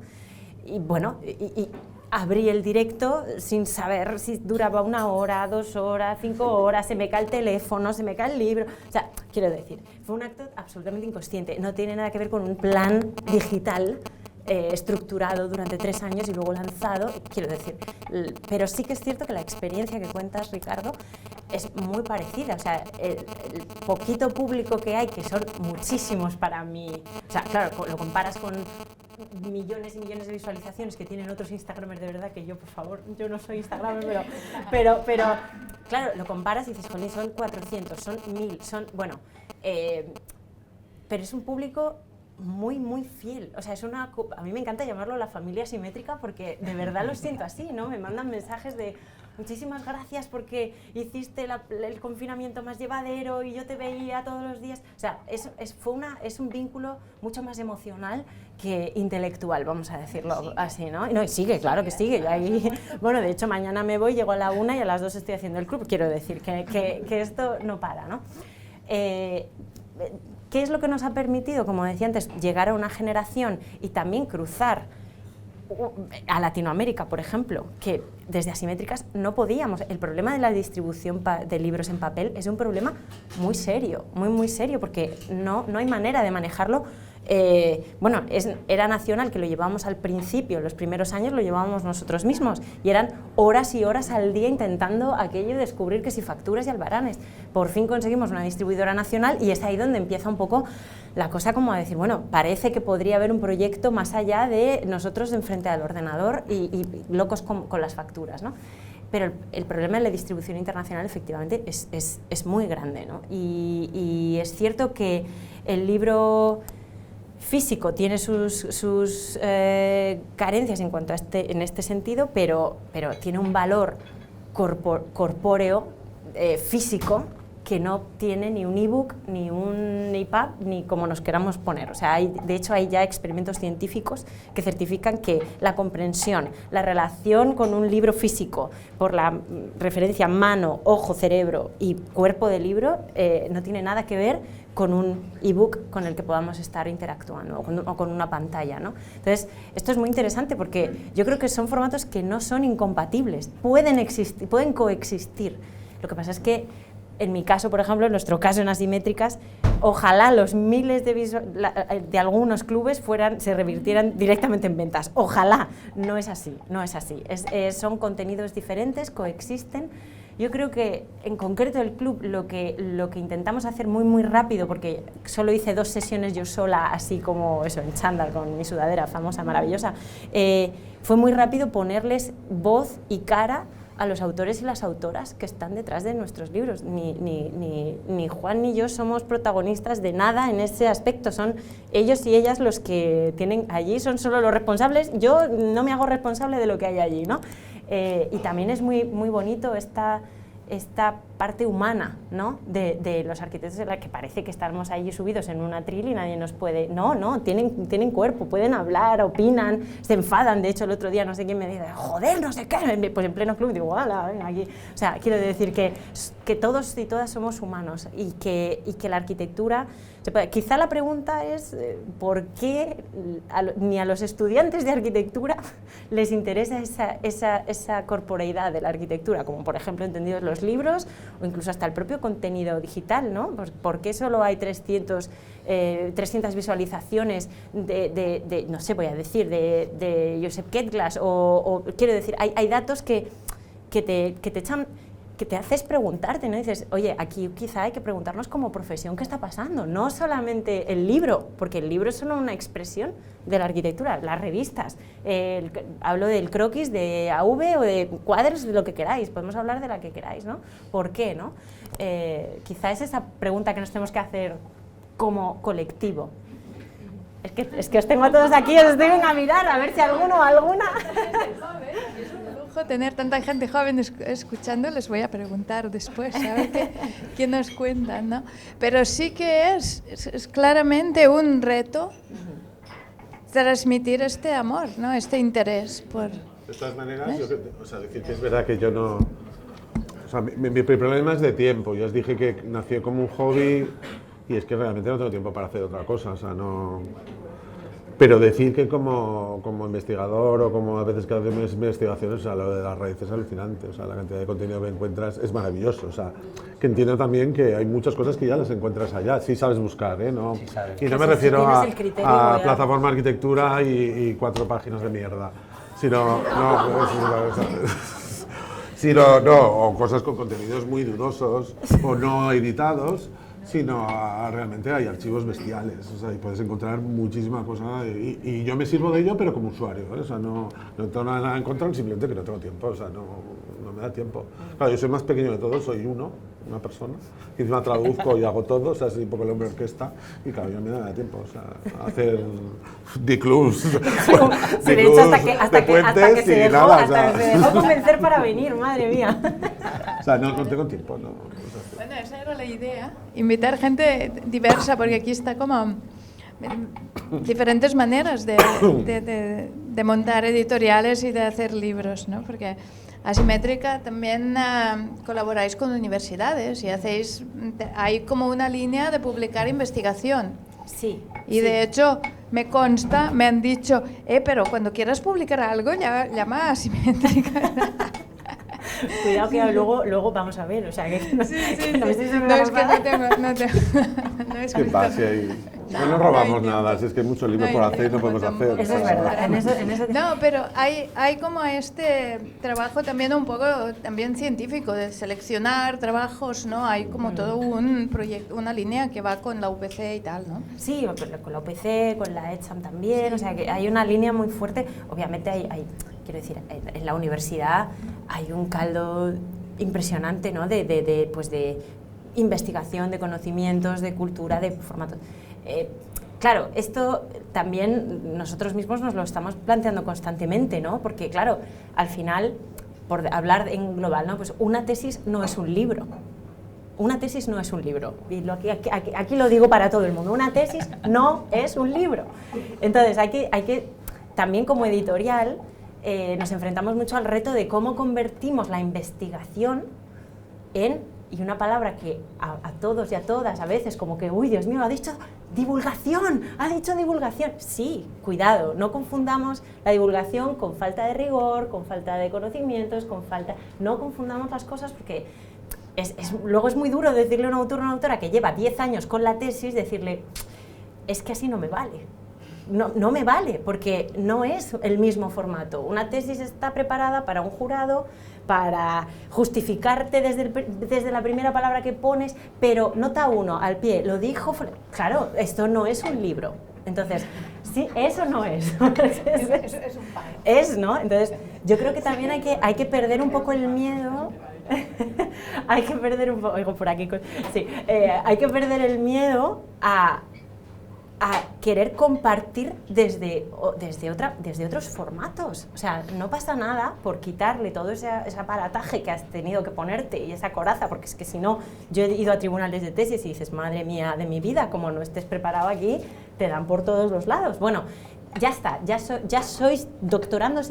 Y bueno, y abrí el directo sin saber si duraba 1 hora, 2 horas, 5 horas, se me cae el teléfono, se me cae el libro. O sea, quiero decir, fue un acto absolutamente inconsciente. No tiene nada que ver con un plan digital estructurado durante 3 años y luego lanzado, quiero decir. Pero sí que es cierto que la experiencia que cuentas, Ricardo, es muy parecida. O sea, el poquito público que hay, que son muchísimos para mí. O sea, claro, lo comparas con millones y millones de visualizaciones que tienen otros Instagramers, de verdad que yo, por favor, yo no soy Instagramer, pero claro, lo comparas y dices, jolín, son 400, son 1000, son, bueno, pero es un público muy, muy fiel. O sea, a mí me encanta llamarlo la familia simétrica porque de verdad lo siento así, ¿no? Me mandan mensajes de muchísimas gracias porque hiciste el confinamiento más llevadero y yo te veía todos los días. O sea, es un vínculo mucho más emocional que intelectual, vamos a decirlo así, ¿no? Y sigue, claro que sigue. Y ahí, bueno, de hecho, mañana me voy, llego a la 1 y a las 2 estoy haciendo el club. Quiero decir que esto no para, ¿no? ¿Qué es lo que nos ha permitido, como decía antes, llegar a una generación y también cruzar a Latinoamérica, por ejemplo, que desde Asimétricas no podíamos? El problema de la distribución de libros en papel es un problema muy serio, muy, muy serio, porque no hay manera de manejarlo. Bueno, era nacional, que lo llevábamos al principio, los primeros años lo llevábamos nosotros mismos y eran horas y horas al día intentando aquello, descubrir que si facturas y albaranes. Por fin conseguimos una distribuidora nacional y es ahí donde empieza un poco la cosa, como a decir, bueno, parece que podría haber un proyecto más allá de nosotros enfrente al ordenador y locos con las facturas, ¿no? Pero el problema de la distribución internacional efectivamente es muy grande, ¿no? Y es cierto que el libro físico tiene sus carencias en cuanto a en este sentido, pero tiene un valor corpóreo, físico, que no tiene ni un ebook, ni un EPUB, ni como nos queramos poner. O sea, de hecho hay ya experimentos científicos que certifican que la comprensión, la relación con un libro físico, por la referencia mano, ojo, cerebro y cuerpo del libro, no tiene nada que ver con un ebook con el que podamos estar interactuando o con una pantalla, ¿no? Entonces, esto es muy interesante porque yo creo que son formatos que no son incompatibles, pueden coexistir. Lo que pasa es que en mi caso, por ejemplo, en nuestro caso en Asimétricas, ojalá los miles de algunos clubes se revirtieran directamente en ventas. Ojalá. No es así, no es así. Son contenidos diferentes, coexisten. Yo creo que, en concreto, el club lo que intentamos hacer muy, muy rápido, porque solo hice 2 sesiones yo sola, así como eso, en chándal, con mi sudadera famosa, maravillosa, fue muy rápido ponerles voz y cara a los autores y las autoras que están detrás de nuestros libros. Ni Juan ni yo somos protagonistas de nada en ese aspecto, son ellos y ellas los que tienen allí, son solo los responsables, yo no me hago responsable de lo que hay allí, ¿no? Y también es muy, muy bonito esta parte humana, ¿no? de los arquitectos, en la que parece que estamos allí subidos en un atril y nadie nos puede... No, tienen cuerpo, pueden hablar, opinan, se enfadan. De hecho, el otro día no sé quién me dice, joder, no sé qué, pues en pleno club digo, hala, ven aquí. O sea, quiero decir que todos y todas somos humanos y que la arquitectura... Quizá la pregunta es ¿por qué ni a los estudiantes de arquitectura les interesa esa corporeidad de la arquitectura, como por ejemplo entendidos los libros o incluso hasta el propio contenido digital, ¿no? ¿Por qué solo hay 300 visualizaciones no sé, voy a decir, de Josep Ketglas o quiero decir, hay datos que te echan... que te haces preguntarte, ¿no? Dices, oye, aquí quizá hay que preguntarnos como profesión qué está pasando, no solamente el libro, porque el libro es solo una expresión de la arquitectura, las revistas, hablo del croquis de AV o de cuadros, de lo que queráis, podemos hablar de la que queráis, ¿no? ¿Por qué, no? Quizá es esa pregunta que nos tenemos que hacer como colectivo. Es que os tengo a todos aquí, os tengo a mirar, a ver si alguno o alguna... lujo tener tanta gente joven escuchando, les voy a preguntar después, a ver qué nos cuentan, ¿no? Pero sí que es claramente un reto transmitir este amor, ¿no? Este interés por... De todas maneras, decir que es verdad que yo no... O sea, mi problema es de tiempo. Ya os dije que nació como un hobby y es que realmente no tengo tiempo para hacer otra cosa, o sea, no... Pero decir que como investigador o como a veces que haces investigaciones, o sea, lo de las raíces es alucinante, o sea, la cantidad de contenido que encuentras es maravilloso, o sea, que entiendo también que hay muchas cosas que ya las encuentras allá, sí sabes buscar, ¿eh? ¿No? Sí sabes. Y no me refiero a plataforma arquitectura y 4 páginas de mierda, sino, o cosas con contenidos muy dudosos o no editados, sino realmente hay archivos bestiales, o sea, y puedes encontrar muchísima cosa y yo me sirvo de ello, pero como usuario, ¿eh? O sea, no tengo nada en contra, simplemente que no tengo tiempo, o sea, no me da tiempo. Claro, yo soy más pequeño de todos, soy una persona, y encima traduzco y hago todo, o sea, soy un poco el hombre orquesta, y claro, yo me da tiempo, o sea, hacer D-Clubs, sí, de hecho, hasta que se dejó convencer para venir, madre mía. O sea, no tengo tiempo, no. Bueno, esa era la idea, invitar gente diversa, porque aquí está como diferentes maneras de montar editoriales y de hacer libros, ¿no? Porque Asimétrica también colaboráis con universidades y hay como una línea de publicar investigación. Sí. Y de hecho, me consta, me han dicho, pero cuando quieras publicar algo, llama a Asimétrica. Cuidado que luego vamos a ver, o sea que no, sí. No es que no tengo. ¿Qué pasa ahí? No robamos nada, si es que hay muchos libros por hacer y no podemos hacer. Eso es verdad. En eso... No, pero hay como este trabajo también un poco también científico de seleccionar trabajos, ¿no? Hay como todo un proyecto, una línea que va con la UPC y tal, ¿no? Sí, con la UPC, con la ETSAM también, sí. O sea que hay una línea muy fuerte. Obviamente quiero decir, en la universidad hay un caldo impresionante, ¿no? de investigación, de conocimientos, de cultura, de formatos. Claro, esto también nosotros mismos nos lo estamos planteando constantemente, ¿no? Porque, claro, al final, por hablar en global, ¿no? Pues una tesis no es un libro. Una tesis no es un libro. Y aquí lo digo para todo el mundo. Una tesis no es un libro. Entonces, hay que también como editorial, nos enfrentamos mucho al reto de cómo convertimos la investigación y una palabra que a todos y a todas a veces como que, uy, Dios mío, ha dicho divulgación. Sí, cuidado, no confundamos la divulgación con falta de rigor, con falta de conocimientos, no confundamos las cosas porque luego es muy duro decirle a un autor o una autora que lleva 10 años con la tesis, decirle, es que así no me vale. No me vale, porque no es el mismo formato. Una tesis está preparada para un jurado, para justificarte desde la primera palabra que pones, pero nota 1, al pie, lo dijo... Claro, esto no es un libro. Entonces, sí, eso no es. Es un pan. ¿No? Entonces, yo creo que también hay que perder un poco el miedo... hay que perder un poco... Oigo por aquí... Sí, hay que perder el miedo a querer compartir desde otros formatos. O sea, no pasa nada por quitarle todo ese aparataje que has tenido que ponerte y esa coraza, porque es que si no, yo he ido a tribunales de tesis y dices, madre mía de mi vida, como no estés preparado aquí, te dan por todos los lados. Bueno, ya está, ya sois doctorandos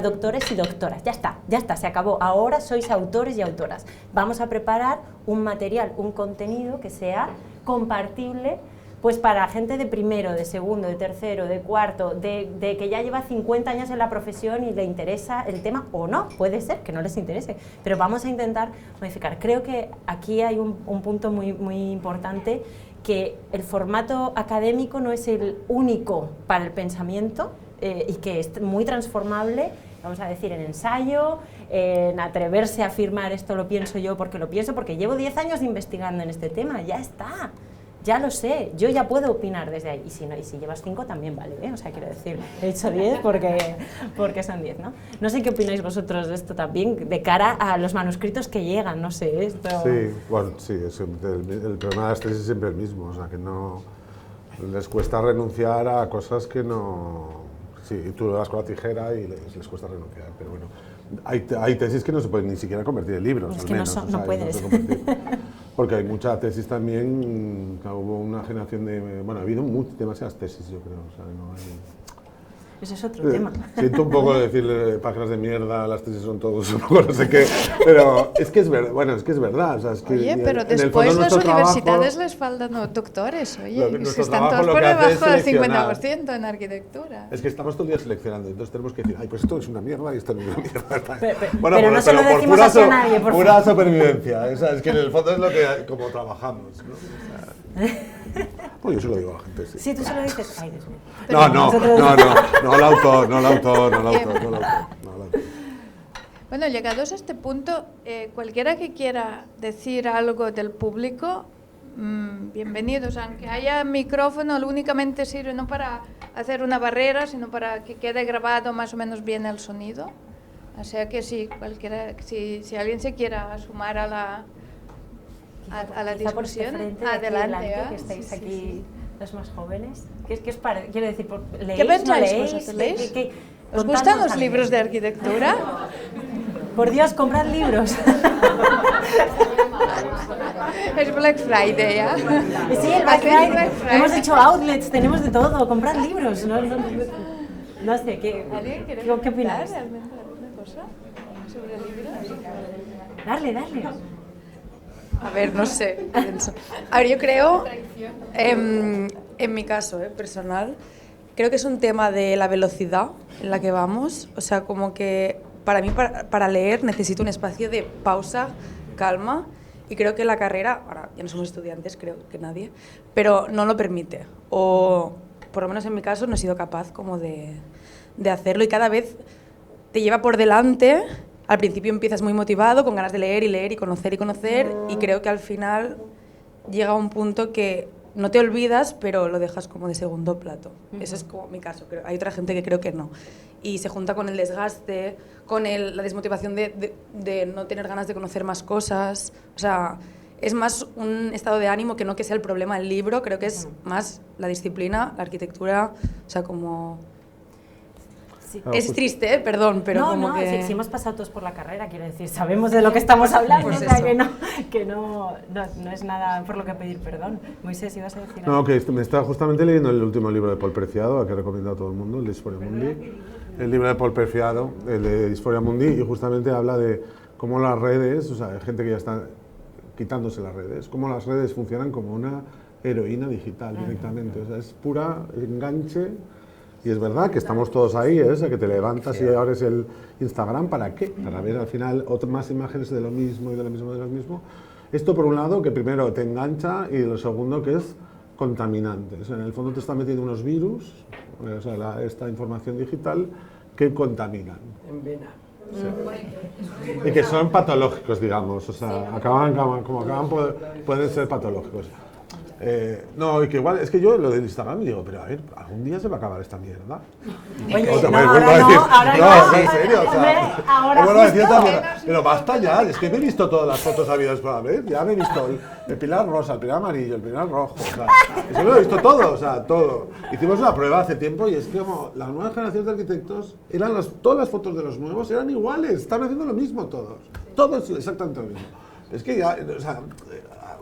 doctores y doctoras, ya está, se acabó. Ahora sois autores y autoras. Vamos a preparar un material, un contenido que sea compartible pues para gente de primero, de segundo, de tercero, de cuarto, de que ya lleva 50 años en la profesión y le interesa el tema, o no, puede ser que no les interese, pero vamos a intentar modificar. Creo que aquí hay un punto muy, muy importante, que el formato académico no es el único para el pensamiento y que es muy transformable, vamos a decir, en ensayo, en atreverse a afirmar esto lo pienso yo porque lo pienso, porque llevo 10 años investigando en este tema, ya está. Ya lo sé, yo ya puedo opinar desde ahí, y si llevas 5 también vale, ¿eh? O sea, quiero decir, he dicho 10 porque son 10, ¿no? No sé qué opináis vosotros de esto también, de cara a los manuscritos que llegan, no sé, esto... Sí, bueno, sí, el problema de las tesis es siempre el mismo, o sea, que no... Les cuesta renunciar a cosas que no... Sí, tú lo das con la tijera y les cuesta renunciar, pero bueno... hay tesis que no se pueden ni siquiera convertir en libros. Es al que menos, no, no puedes. Porque hay mucha tesis también, hubo una generación de... Bueno, ha habido demasiadas tesis, yo creo. O sea, no hay... Ese es otro tema. Siento un poco decirle páginas de mierda, las tesis son todos un poco no sé qué, pero es que es verdad, bueno, es que es verdad. O sea, es que Oye, pero en el después fondo las nuestro universidades trabajo, les faltan doctores, oye, que nuestro están trabajo todos lo por que hace debajo es del seleccionar. 50% en arquitectura. es que estamos todo el día seleccionando, entonces tenemos que decir, ay, pues esto es una mierda y esto no es una mierda. Pero no se lo decimos pura, así a nadie, por pura favor. supervivencia, o sea, es que en el fondo es lo que, como trabajamos, ¿no? O sea, pues yo se lo digo a la gente, sí. Sí, tú se lo dices. Ay, Dios mío. No el autor. Bueno, llegados a este punto, cualquiera que quiera decir algo del público, bienvenidos. Aunque haya micrófono, únicamente sirve no para hacer una barrera, sino para que quede grabado más o menos bien el sonido. O sea que si alguien se quiera sumar a la discusión, adelante. Que estáis aquí los más jóvenes. ¿Qué os parece? Quiero decir, ¿leéis? ¿Qué pensáis ¿No vosotros? leéis? ¿Leéis? ¿Os gustan los libros de arquitectura? Por Dios, comprad libros. Es Black Friday, ¿ya? Sí, el Black Friday. Hemos hecho outlets, tenemos de todo. Comprad libros. No sé, ¿qué opináis? ¿Realmente alguna cosa sobre libros? Dale. A ver, no sé. Pienso. A ver, yo creo, en mi caso personal, creo que es un tema de la velocidad en la que vamos. O sea, como que para mí, para leer, necesito un espacio de pausa, calma. Y creo que la carrera, ahora ya no somos estudiantes, creo que nadie, pero no lo permite. O por lo menos en mi caso no he sido capaz como de hacerlo. Y cada vez te lleva por delante. Al principio empiezas muy motivado, con ganas de leer y conocer, y creo que al final llega un punto que no te olvidas, pero lo dejas como de segundo plato. Ese es como mi caso. Hay otra gente que creo que no. Y se junta con el desgaste, con la desmotivación de no tener ganas de conocer más cosas. O sea, es más un estado de ánimo que no que sea el problema el libro, creo que es más la disciplina, la arquitectura, o sea, como... Sí. Es triste, perdón, pero como que... Si hemos pasado todos por la carrera, quiero decir, sabemos de lo que estamos hablando, Pues o sea, eso. que no es nada por lo que pedir perdón. Moisés, ¿ibas a decir algo? No, que me estaba justamente leyendo el último libro de Paul Preciado, al que he recomendado a todo el mundo, el de Disforia Mundi. El libro de Paul Preciado, el de Disforia Mundi, y justamente habla de cómo las redes, o sea, hay gente que ya está quitándose las redes, cómo las redes funcionan como una heroína digital directamente. O sea, es pura enganche. Y es verdad que estamos todos ahí, o sea, que te levantas y abres el Instagram, ¿para qué? Para ver al final más imágenes de lo mismo y de lo mismo y de lo mismo. Esto por un lado, que primero te engancha, y lo segundo que es contaminante. O sea, en el fondo te está metiendo unos virus, o sea, esta información digital, que contaminan. En vena. Sí. Y que son patológicos, digamos, o sea, pueden ser patológicos. No, y que igual, es que yo lo del Instagram digo, pero a ver, algún día se va a acabar esta mierda. Oye, O sea, no, vuelvo a ahora decir, no, ahora no, no. en serio, o sea, Ahora vuelvo a decir justo. otra mierda. Pero basta ya, es que me he visto todas las fotos habidas por haber, ya me he visto el pilar rosa, el pilar amarillo, el pilar rojo, o sea, eso lo he visto todo, o sea, todo. Hicimos una prueba hace tiempo y es que como la nueva generación de arquitectos, todas las fotos de los nuevos eran iguales, estaban haciendo lo mismo todos exactamente lo mismo. Es que ya, o sea,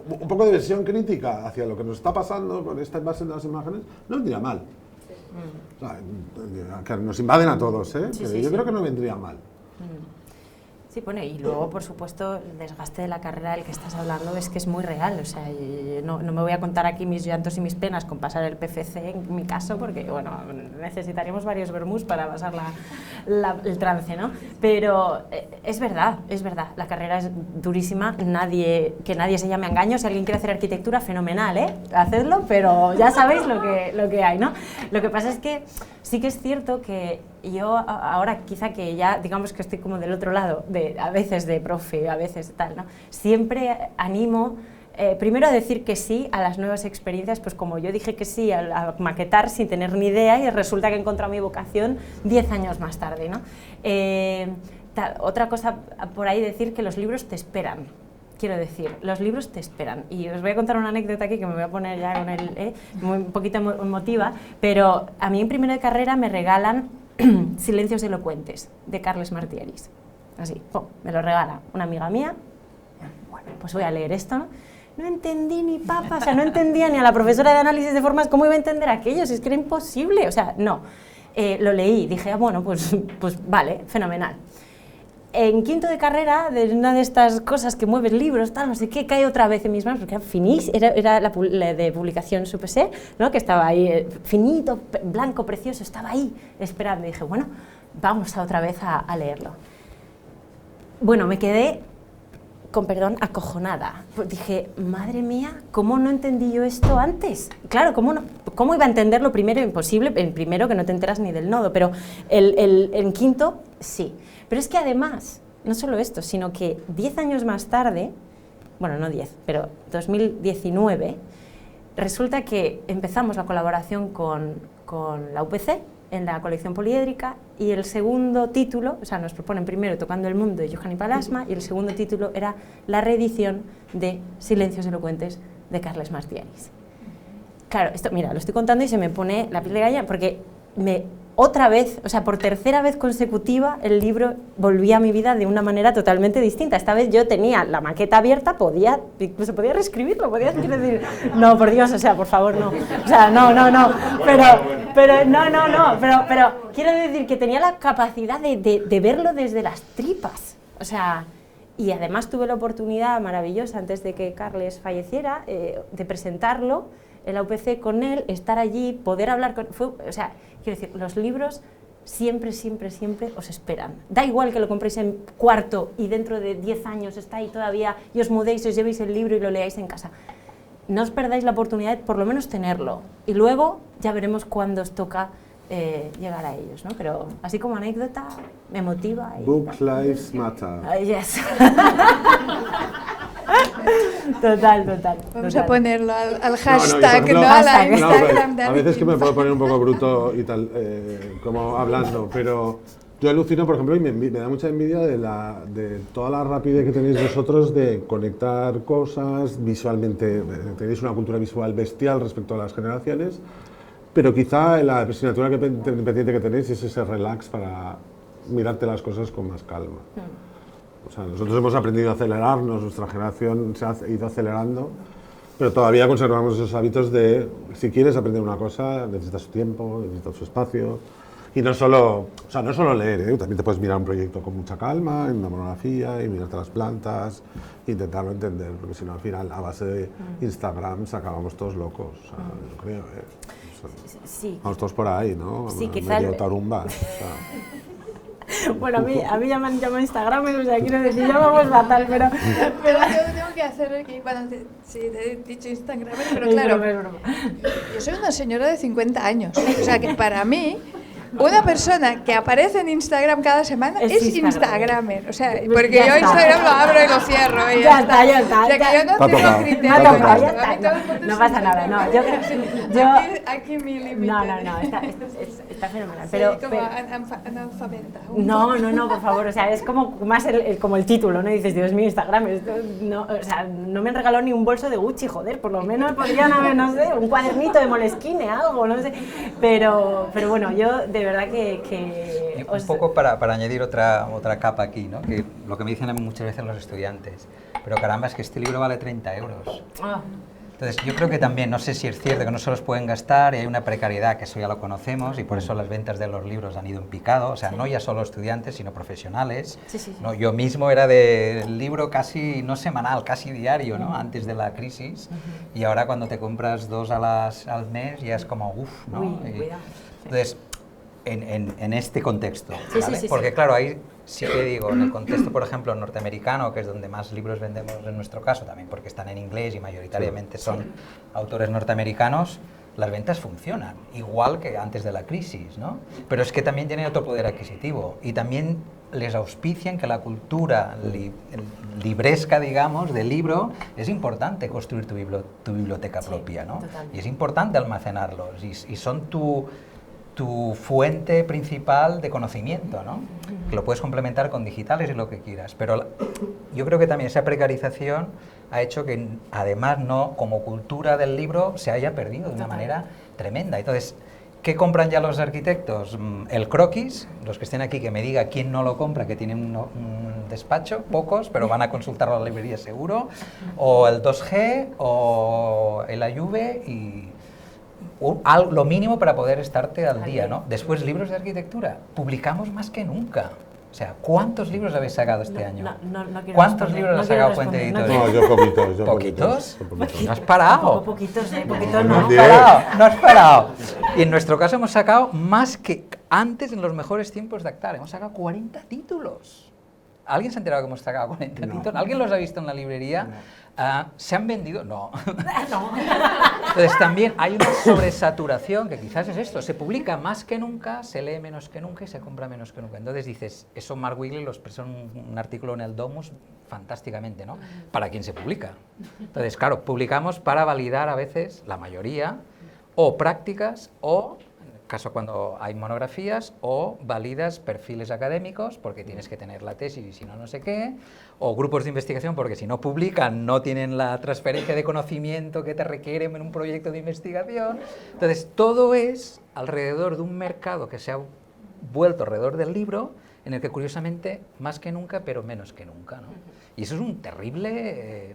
un poco de visión crítica hacia lo que nos está pasando con esta invasión de las imágenes no vendría mal. O sea, que nos invaden a todos, ¿eh? Sí, Pero sí, yo sí. creo que no vendría mal. Sí, bueno, y luego, por supuesto, el desgaste de la carrera del que estás hablando es que es muy real. O sea, no me voy a contar aquí mis llantos y mis penas con pasar el PFC en mi caso, porque, bueno, necesitaríamos varios vermús para pasar el trance, ¿no? Pero es verdad, la carrera es durísima, que nadie se llame a engaño. Si alguien quiere hacer arquitectura, fenomenal, ¿eh? Hacedlo, pero ya sabéis lo que hay, ¿no? Lo que pasa es que sí que es cierto que yo ahora quizá que ya digamos que estoy como del otro lado, a veces de profe, a veces tal, ¿no? Siempre animo primero a decir que sí a las nuevas experiencias, pues como yo dije que sí a maquetar sin tener ni idea y resulta que he encontrado mi vocación 10 años más tarde, ¿no? Otra cosa por ahí, decir que los libros te esperan. Quiero decir, los libros te esperan. Y os voy a contar una anécdota aquí que me voy a poner ya con un poquito emotiva, pero a mí en primero de carrera me regalan Silencios elocuentes, de Carles Martieris. así, pum, me lo regala una amiga mía. Bueno, pues voy a leer esto, ¿no? No entendí ni papa, o sea, no entendía ni a la profesora de análisis de formas cómo iba a entender aquello, si es que era imposible, o sea, no. Lo leí, dije, bueno, pues vale, fenomenal. En quinto de carrera, de una de estas cosas que mueves libros, tal, no sé qué, cae otra vez en mis manos, porque era finis, era la de publicación Supesé, ¿no? Que estaba ahí, finito, blanco, precioso, estaba ahí esperando, y dije, bueno, vamos otra vez a leerlo. Bueno, me quedé, con perdón, acojonada. Pues dije, madre mía, ¿cómo no entendí yo esto antes? Claro, ¿cómo iba a entenderlo primero? Imposible, en primero que no te enteras ni del nodo, pero en quinto, sí. Pero es que además, no solo esto, sino que 10 años más tarde, bueno, no 10, pero 2019, resulta que empezamos la colaboración con la UPC, en la colección poliédrica, y el segundo título, o sea, nos proponen primero Tocando el mundo de Juhani Pallasmaa, y el segundo título era la reedición de Silencios elocuentes de Carles Martienis. Claro, esto, mira, lo estoy contando y se me pone la piel de gallina, porque otra vez, o sea, por tercera vez consecutiva, el libro volvía a mi vida de una manera totalmente distinta. Esta vez yo tenía la maqueta abierta, incluso podía reescribirlo, quiero decir, no, por Dios, o sea, por favor, no, o sea, no, pero quiero decir que tenía la capacidad de verlo desde las tripas, o sea, y además tuve la oportunidad maravillosa, antes de que Carles falleciera, de presentarlo en la UPC con él, estar allí, poder hablar con... o sea, quiero decir, los libros siempre os esperan. Da igual que lo compréis en cuarto y dentro de 10 años está ahí todavía y os mudéis, os llevéis el libro y lo leáis en casa. No os perdáis la oportunidad de por lo menos tenerlo. Y luego ya veremos cuándo os toca llegar a ellos, ¿no? Pero así como anécdota, me motiva. Books Lives Matter. Yes. Total. Vamos a ponerlo al hashtag, no, ¿no? A la Instagram de a veces que me puedo poner un poco bruto y tal, como hablando, pero yo alucino, por ejemplo, y me da mucha envidia de toda la rapidez que tenéis vosotros de conectar cosas visualmente. Tenéis una cultura visual bestial respecto a las generaciones, pero quizá la asignatura pendiente que tenéis es ese relax para mirarte las cosas con más calma. O sea, nosotros hemos aprendido a acelerarnos, nuestra generación se ha ido acelerando, pero todavía conservamos esos hábitos de, si quieres aprender una cosa, necesitas su tiempo, necesitas su espacio. Y no solo leer, también te puedes mirar un proyecto con mucha calma, en una monografía, y mirarte las plantas, e intentarlo entender, porque si no, al final, a base de Instagram, acabamos todos locos, o sea, yo creo. Sí. Vamos todos por ahí, ¿no? Sí, quizás. Medio tarumbas, o sea. Bueno, a mí ya me han llamado Instagram, o sea, quiero decir, ya vamos fatal, pero yo tengo que hacer aquí, bueno, sí, te he dicho Instagram, pero claro, yo soy una señora de 50 años, o sea que para mí, una persona que aparece en Instagram cada semana es Instagramer, o sea, porque yo Instagram lo abro y lo cierro y ya está. O sea, que yo no tengo criterio. No pasa nada, no, yo Aquí mi límite. No, está fenomenal. Pero, sí, como analfabeta. No, por favor, o sea, es como más como el título, ¿no? Dices, Dios mío, Instagram, no, o sea, no me han regalado ni un bolso de Gucci, joder, por lo menos podrían haber, no sé, un cuadernito de Moleskine, algo, no sé, pero bueno, yo de verdad que un poco para añadir otra capa aquí, ¿no? Que lo que me dicen muchas veces los estudiantes, pero caramba, es que este libro vale 30 euros. Entonces, yo creo que también, no sé si es cierto que no se los pueden gastar y hay una precariedad, que eso ya lo conocemos, y por eso las ventas de los libros han ido en picado, o sea, no ya solo estudiantes, sino profesionales. Sí. ¿No? Yo mismo era del libro casi, no semanal, casi diario, ¿no? Antes de la crisis, y ahora cuando te compras 2 al mes ya es como, uff, ¿no? Entonces, en este contexto, ¿vale? Sí. Porque claro, ahí sí que digo, en el contexto, por ejemplo, norteamericano, que es donde más libros vendemos en nuestro caso, también porque están en inglés y mayoritariamente son autores norteamericanos, las ventas funcionan, igual que antes de la crisis, ¿no? Pero es que también tienen otro poder adquisitivo y también les auspician que la cultura libresca, digamos, del libro, es importante construir tu biblioteca propia, ¿no? Totalmente. Y es importante almacenarlos y son tu fuente principal de conocimiento, ¿no? Que lo puedes complementar con digitales y lo que quieras, pero yo creo que también esa precarización ha hecho que además como cultura del libro se haya perdido de una manera tremenda. Entonces, ¿qué compran ya los arquitectos? El croquis, los que estén aquí, que me diga quién no lo compra, que tiene un un despacho, pocos, pero van a consultarlo a la librería seguro, o el 2G, o el Ayuve, y lo mínimo para poder estarte al día, ¿no? Después, libros de arquitectura, publicamos más que nunca. O sea, ¿cuántos libros habéis sacado este año? No quiero ¿Cuántos responder, libros no ha quiero sacado Fuente responder, Editorial? No, yo poquitos. ¿Poquitos? Poquitos. No has parado. Poquitos, No, poquitos no, no. No has parado. Y en nuestro caso hemos sacado más que antes en los mejores tiempos de Actar. Hemos sacado 40 títulos. ¿Alguien se ha enterado que hemos sacado 40 títulos? ¿Alguien los ha visto en la librería? ¿Se han vendido? No. No. Entonces también hay una sobresaturación, que quizás es esto, se publica más que nunca, se lee menos que nunca y se compra menos que nunca. Entonces dices, eso Mark Wigley lo expresó en un artículo en el Domus fantásticamente, ¿no? Para quien se publica. Entonces, claro, publicamos para validar a veces, la mayoría, o prácticas, o, en el caso cuando hay monografías, o validas perfiles académicos, porque tienes que tener la tesis y si no, no sé qué, o grupos de investigación, porque si no publican, no tienen la transferencia de conocimiento que te requieren en un proyecto de investigación. Entonces, todo es alrededor de un mercado que se ha vuelto alrededor del libro, en el que curiosamente, más que nunca, pero menos que nunca, ¿no? Y eso es un terrible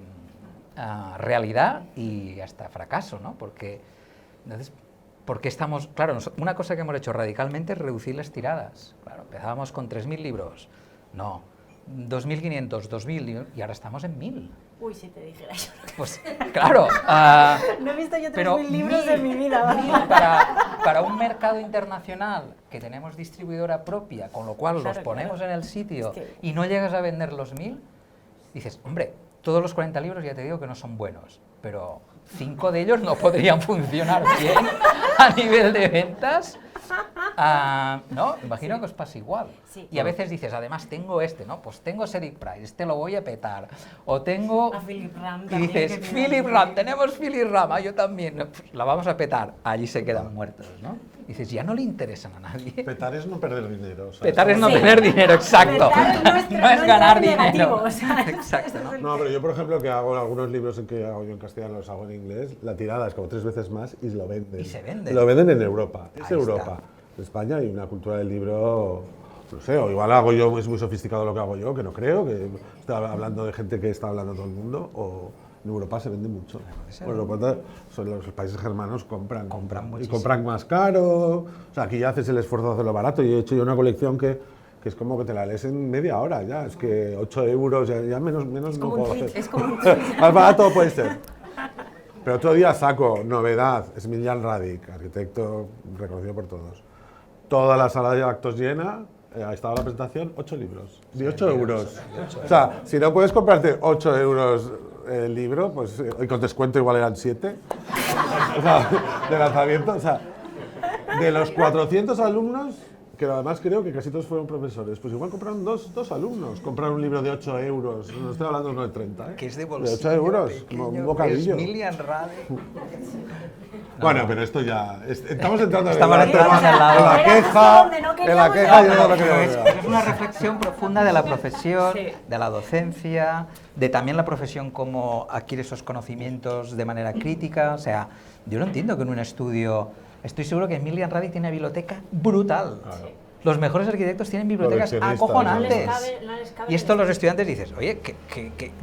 realidad y hasta fracaso, ¿no? Porque, entonces, porque estamos, claro, una cosa que hemos hecho radicalmente es reducir las tiradas. Claro, empezábamos con 3.000 libros, no, 2.500, 2.000, y ahora estamos en 1.000. Uy, si te dijera yo. Pues, claro. No he visto yo 3.000 libros de mi vida. Para un mercado internacional que tenemos distribuidora propia, con lo cual Claro, los ponemos claro. en el sitio Es que- y no llegas a vender los 1.000, dices, hombre, todos los 40 libros ya te digo que no son buenos, pero 5 de ellos no podrían funcionar bien a nivel de ventas. No, imagino que os pasa igual. Sí. Y a veces dices, además tengo este, ¿no? Pues tengo Eric Price, este lo voy a petar. O tengo... A Philip Ram Y también, dices, que Philip mira, Ram, tenemos Philip Ram, yo también. No, pues la vamos a petar. Allí se quedan muertos, ¿no? Dices, ya no le interesan a nadie. Petar es no perder dinero. o sea, Petar es no Sí. tener dinero, exacto. Petar no es ganar entrar en dinero. negativo, o sea, Exacto, ¿no? No, pero yo, por ejemplo, que hago algunos libros en que hago yo en castellano, los hago en inglés, la tirada es como 3 veces más y lo venden. Y se venden. Lo venden en Europa. Es Ahí Europa. está. En España hay una cultura del libro, no sé, o igual hago yo, es muy sofisticado lo que hago yo, que no creo, que está hablando de gente que está hablando todo el mundo, o en Europa se vende mucho. Bueno, los países germanos compran y muchísimo. compran más caro. O sea, aquí ya haces el esfuerzo de hacerlo barato. Yo he hecho yo una colección que es como que te la lees en media hora ya, es que 8 euros, ya menos no como un puedo tweet, hacer. es como un tweet. Más barato puede ser. Pero otro día saco, novedad, es Miljan Radic, arquitecto reconocido por todos. Toda la sala de actos llena, ahí estaba la presentación, 8 libros, de 8 euros. O sea, si no puedes comprarte 8 euros el libro, pues y con descuento igual eran 7. O sea, de lanzamiento, o sea, de los 400 alumnos, que además creo que casi todos fueron profesores, pues igual compraron dos alumnos, compraron un libro de 8 euros, no estoy hablando de 30, ¿eh? Que es de De bolsillo 8 euros, pequeño, como un bocadillo. Es Milian Radic. Bueno, pero esto ya, estamos entrando en Estamos el entrando tema, en el lado. en la Era queja, donde no en la queríamos queja yo llegar. no lo Pero quiero es, ver. es una reflexión profunda de la profesión, Sí. de la docencia, de también la profesión cómo adquiere esos conocimientos de manera crítica. O sea, yo no entiendo que en un estudio... Estoy seguro que Milian Radic tiene una biblioteca brutal. Claro. Los mejores arquitectos tienen bibliotecas Coleccionistas, acojonantes. no les cabe Y esto los estudiantes dices, oye,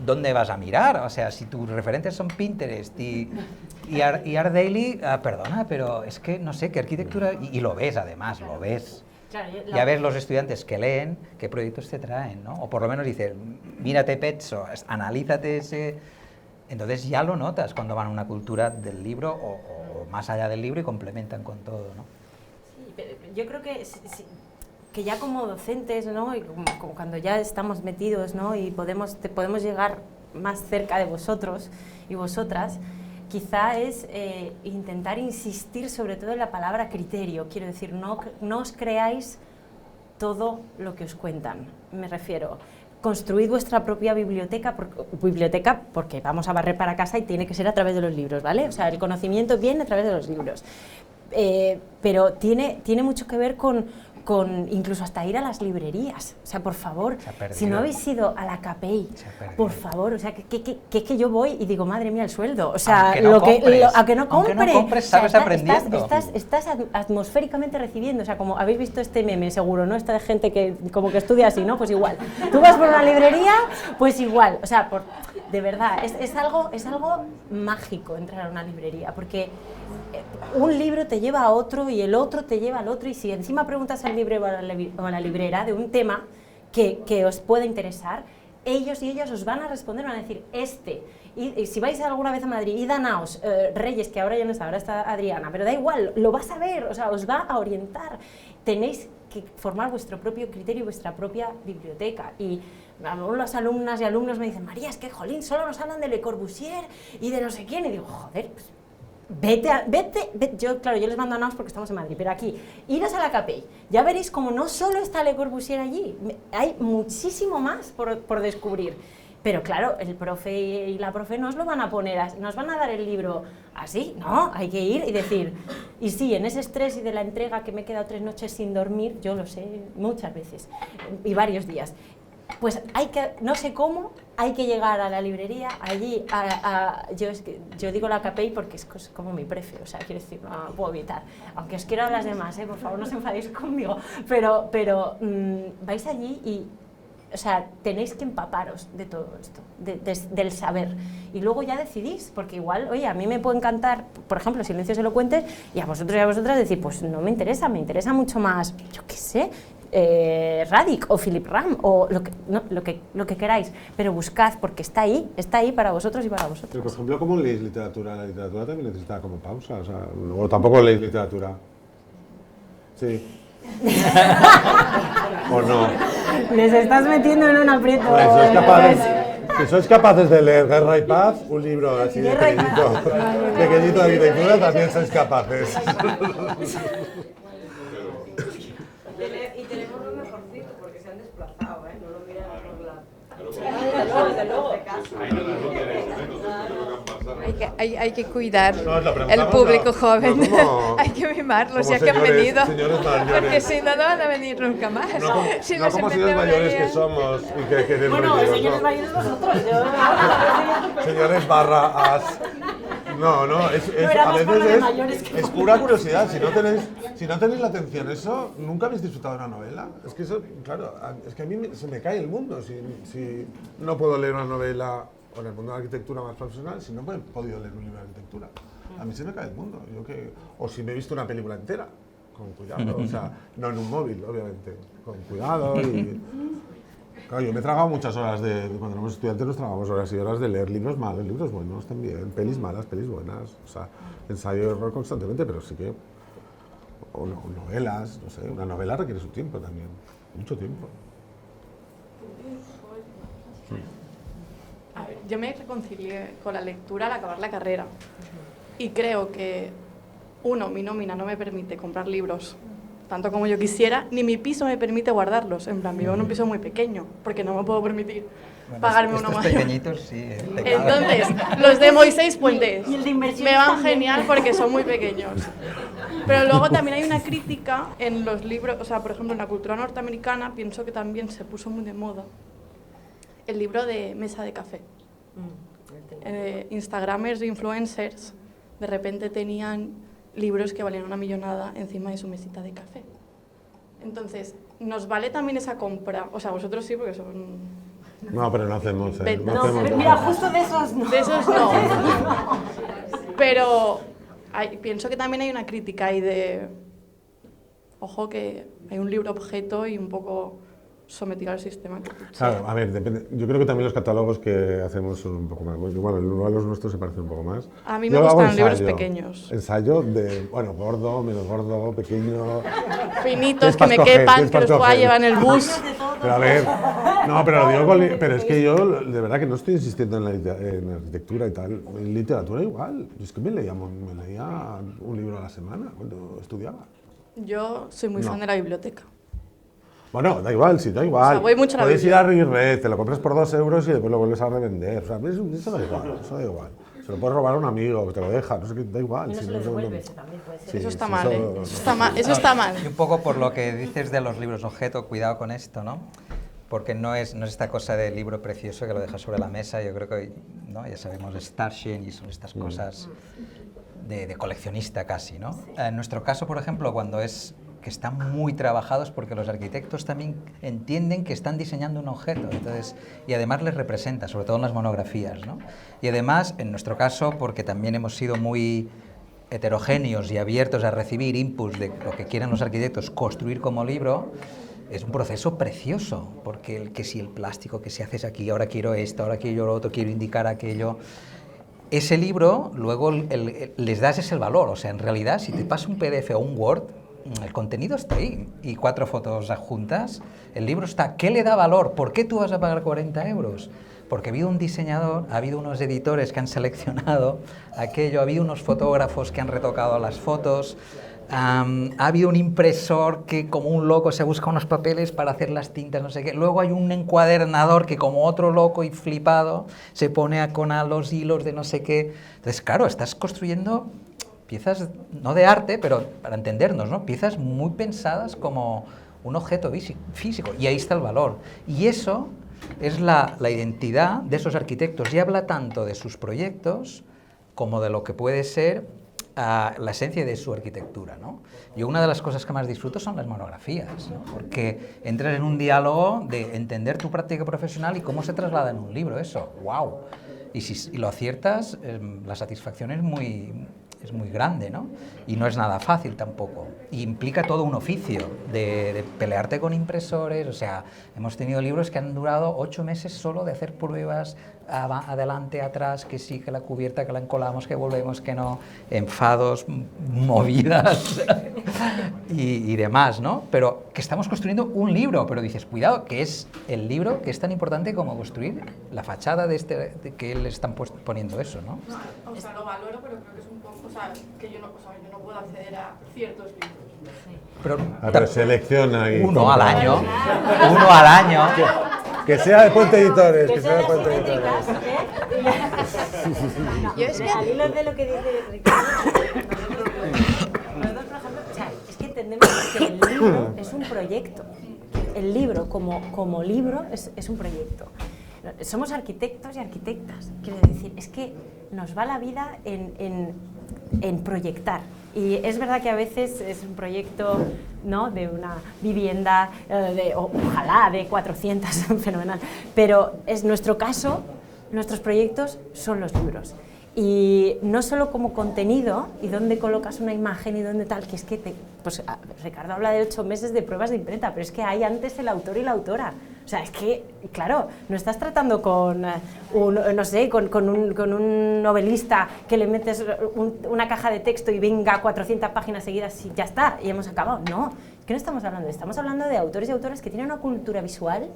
¿dónde vas a mirar? O sea, si tus referentes son Pinterest y Art Daily, perdona, pero es que no sé qué arquitectura... Y lo ves además, lo ves. Claro, Ya ves los estudiantes que leen qué proyectos te traen, ¿no? O por lo menos dices, mírate Petso, analízate ese... Entonces ya lo notas cuando van a una cultura del libro o más allá del libro y complementan con todo, ¿no? Sí, pero yo creo que, que ya como docentes, ¿no? Y como cuando ya estamos metidos, ¿no? Y podemos llegar más cerca de vosotros y vosotras, quizá es intentar insistir sobre todo en la palabra criterio. Quiero decir, no os creáis todo lo que os cuentan, me refiero. Construid vuestra propia biblioteca porque vamos a barrer para casa y tiene que ser a través de los libros, ¿vale? O sea, el conocimiento viene a través de los libros. Pero tiene mucho que ver con incluso hasta ir a las librerías. O sea, por favor, perdido. si no habéis ido a la Capell, por favor, o sea, que yo voy y digo, madre mía, el sueldo. O sea, aunque no compres, sabes aprendiendo. Estás atmosféricamente recibiendo, o sea, como habéis visto este meme, seguro, ¿no? Esta de gente que como que estudia así, ¿no? Pues igual. Tú vas por una librería, pues igual. O sea, de verdad, es algo mágico entrar a una librería, porque un libro te lleva a otro y el otro te lleva al otro, y si encima preguntas al librero o a la librera de un tema que os pueda interesar, ellos y ellas os van a responder, van a decir, y si vais alguna vez a Madrid, id a Naos, Reyes, que ahora ya no está, ahora está Adriana, pero da igual, lo vas a ver, o sea, os va a orientar. Tenéis que formar vuestro propio criterio y vuestra propia biblioteca. Y las alumnas y alumnos me dicen, María, es que, jolín, solo nos hablan de Le Corbusier y de no sé quién, y digo, joder, pues, vete. Yo, claro, yo les mando a Naos porque estamos en Madrid, pero aquí, iros a la Capell, ya veréis como no solo está Le Corbusier allí, hay muchísimo más por descubrir. Pero claro, el profe y la profe no os lo van a poner, nos van a dar el libro así, no, hay que ir y decir, y sí, en ese estrés y de la entrega que me he quedado 3 noches sin dormir, yo lo sé muchas veces, y varios días, pues no sé cómo, hay que llegar a la librería, allí, yo digo la Capell porque es como mi prefe, o sea, quiero decir, no puedo evitar, aunque os quiero a las demás, por favor, no os enfadéis conmigo, pero vais allí y, o sea, tenéis que empaparos de todo esto, del saber, y luego ya decidís, porque igual, oye, a mí me puede encantar, por ejemplo, Silencios elocuentes, y a vosotros y a vosotras decir, pues no me interesa mucho más, yo qué sé, Radic o Philip Ram o lo que queráis, pero buscad, porque está ahí para vosotros y para vosotros. Pero, por ejemplo, ¿cómo leéis literatura? La literatura también necesita como pausa, o sea, o tampoco leéis literatura. Sí. ¿O no? Les estás metiendo en un aprieto. Si sois capaces de leer Guerra y Paz, un libro así de pequeñito de arquitectura, también sois capaces. Y tenemos lo mejorcito, porque se han desplazado, ¿eh? No lo miran a otro lado. Desde luego. Hay que cuidar el público joven, hay que mimarlos ya que han venido, porque si no, no van a venir nunca más. No como señores mayores que somos y que queremos. Bueno, señores mayores vosotros, Señores barra as. No, a veces es pura curiosidad. Si no tenéis la atención, eso, ¿nunca habéis disfrutado de una novela? Es que eso, claro, es que a mí se me cae el mundo si no puedo leer una novela, o en el mundo de la arquitectura más profesional, si no he podido leer un libro de arquitectura. A mí se me cae el mundo. O si me he visto una película entera, con cuidado, o sea, no en un móvil, obviamente, con cuidado y... Claro, yo me he tragado muchas horas cuando éramos estudiantes nos tragamos horas y horas de leer libros malos, libros buenos también, pelis malas, pelis buenas, o sea, ensayo y error constantemente, pero sí que, o novelas, no sé, una novela requiere su tiempo también, mucho tiempo. A ver, yo me reconcilié con la lectura al acabar la carrera y creo que, mi nómina no me permite comprar libros tanto como yo quisiera, ni mi piso me permite guardarlos. En plan, vivo en un piso muy pequeño, porque no me puedo permitir pagarme uno mayor. Pequeñitos, sí. Entonces, los de Moisés Puentes Y el de inversión me van también. genial porque son muy pequeños. Pero luego también hay una crítica en los libros, o sea, por ejemplo, en la cultura norteamericana, pienso que también se puso muy de moda el libro de Mesa de Café. Instagramers e influencers de repente tenían libros que valían una millonada encima de su mesita de café. Entonces, ¿nos vale también esa compra? O sea, vosotros sí, porque son... No, pero no hacemos, No, mira, justo de esos no. De esos no. Pero pienso que también hay una crítica ahí de... Ojo que hay un libro objeto y un poco sometido al sistema. Claro, a ver, depende. Yo creo que también los catálogos que hacemos son un poco más. Bueno, a los nuestros se parecen un poco más. A mí me gustan libros pequeños. Ensayo de, gordo, menos gordo, pequeño. Finitos, que me quepan, que los pueda llevar en el bus. Pero a ver, no, pero lo digo pero es que yo de verdad que no estoy insistiendo en la arquitectura y tal. En literatura igual. Yo es que me leía un libro a la semana cuando estudiaba. Yo soy muy fan de la biblioteca. Bueno, da igual, sí, da igual. O sea, voy mucho a la Puedes ir a Rirred, te lo compras por 2 euros y después lo vuelves a revender. O sea, eso da igual, eso da igual. te lo puedes robar a un amigo, te lo deja, no sé qué, da igual. Y no si se lo no- devuelve, eso también puede ser. Sí, Eso está sí, mal, eso- ¿eh? Eso está mal. Y un poco por lo que dices de los libros objeto, cuidado con esto, ¿no? Porque no es esta cosa del libro precioso que lo dejas sobre la mesa, yo creo que, ¿no? Ya sabemos, Starshine y son estas cosas de coleccionista casi, ¿no? En nuestro caso, por ejemplo, cuando es que están muy trabajados porque los arquitectos también entienden que están diseñando un objeto, entonces, y además les representa, sobre todo en las monografías, ¿no? Y además, en nuestro caso, porque también hemos sido muy heterogéneos y abiertos a recibir inputs de lo que quieren los arquitectos construir como libro, es un proceso precioso, porque que si el plástico, que si haces aquí, ahora quiero esto, ahora quiero lo otro, quiero indicar aquello. Ese libro, luego les das ese valor, o sea, en realidad, si te pasa un PDF o un Word, el contenido está ahí, y 4 fotos adjuntas, el libro está. ¿Qué le da valor? ¿Por qué tú vas a pagar 40 euros? Porque ha habido un diseñador, ha habido unos editores que han seleccionado aquello, ha habido unos fotógrafos que han retocado las fotos, ha habido un impresor que como un loco se busca unos papeles para hacer las tintas, no sé qué. Luego hay un encuadernador que como otro loco y flipado se pone con los hilos de no sé qué. Entonces, claro, estás construyendo piezas, no de arte, pero para entendernos, ¿no? Piezas muy pensadas como un objeto físico, y ahí está el valor. Y eso es la identidad de esos arquitectos, y habla tanto de sus proyectos como de lo que puede ser la esencia de su arquitectura, ¿no? Yo una de las cosas que más disfruto son las monografías, ¿no? Porque entras en un diálogo de entender tu práctica profesional y cómo se traslada en un libro eso, ¡wow! Y si lo aciertas, la satisfacción es muy grande, ¿no? Y no es nada fácil tampoco. Y implica todo un oficio de pelearte con impresores, o sea, hemos tenido libros que han durado 8 meses solo de hacer pruebas, adelante, atrás, que sí, que la cubierta, que la encolamos, que volvemos, que no, enfados, movidas y demás, ¿no? Pero que estamos construyendo un libro, pero dices, cuidado, que es el libro que es tan importante como construir la fachada de que le están poniendo eso, ¿no? O sea, lo valoro, pero creo que es un poco, o sea, que yo no puedo acceder a ciertos libros. Pero selecciona y uno compra. al año, uno al año. Que sea de Puente Editores, que sea de Puente Editores. Yo es que al hilo de lo que dice Ricardo, nosotros, por ejemplo, o sea, es que entendemos que el libro es un proyecto. El libro como libro es un proyecto. Somos arquitectos y arquitectas, quiero decir, es que nos va la vida en proyectar. Y es verdad que a veces es un proyecto, ¿no?, de una vivienda, ojalá de 400, fenomenal, pero es nuestro caso, nuestros proyectos son los libros. Y no solo como contenido, y dónde colocas una imagen y dónde tal, que es que pues Ricardo habla de 8 meses de pruebas de imprenta, pero es que hay antes el autor y la autora. O sea, es que, claro, no estás tratando con un novelista que le metes una caja de texto y venga 400 páginas seguidas y ya está, y hemos acabado. No, es que no estamos hablando, estamos hablando de autores y autoras que tienen una cultura visual,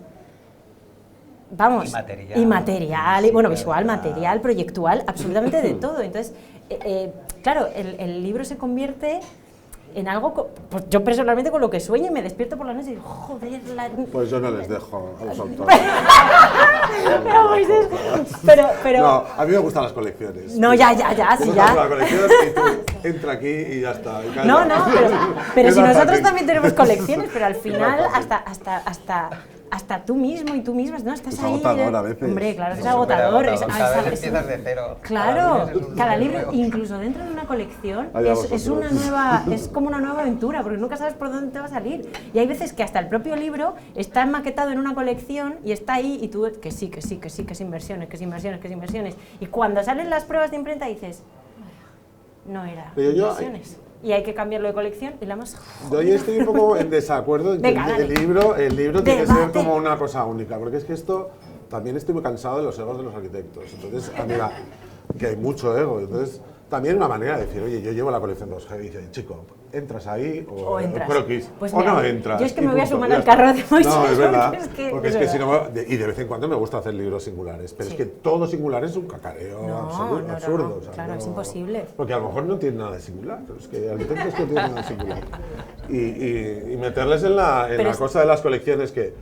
vamos, y material, y bueno, visual, material, proyectual, absolutamente de todo. Entonces, claro, el libro se convierte en algo, pues yo personalmente con lo que sueño y me despierto por la noche y digo, joder, Pues yo no les dejo a los autores. pero No, a mí me gustan las colecciones. No, ya, sí, ya. Una colección y tú entra aquí y ya está. Y No, pero Es si más nosotros fácil. también tenemos colecciones, pero al Es final más fácil. hasta tú mismo y tú misma, ¿no? Estás Es ahí. agotador a veces. Hombre, claro, es Es agotador. Cada vez empiezas de cero. Claro, lunes es un cada libro libro, nuevo. incluso dentro de una colección, Allá es como una nueva aventura, porque nunca sabes por dónde te va a salir. Y hay veces que hasta el propio libro está maquetado en una colección y está ahí, y tú, que sí, que es inversiones, que es inversiones. Y cuando salen las pruebas de imprenta dices, no era Pero yo- inversiones. Y hay que cambiarlo de colección y la hemos... Yo ahí estoy un poco en desacuerdo en que Venga, el dale. libro tiene que ser Debate. como una cosa única, porque es que esto también estoy muy cansado de los egos de los arquitectos. Entonces, mira, que hay mucho ego. Entonces, también una manera de decir, oye, yo llevo la colección 2G y dice, chico, entras ahí O entras. croquis, Pues o mira, no entras. yo es que y me voy a punto, sumar ya al está. carro de Moisés, No, es verdad, porque es que verdad. si no, y de vez en cuando me gusta hacer libros singulares, pero Sí. es que todo singular es un cacareo No, absurdo. O sea, claro, es imposible. Porque a lo mejor no tiene nada de singular, pero es que hay arquitectos que no tienen nada de singular. Y meterles en la Pero cosa de las colecciones que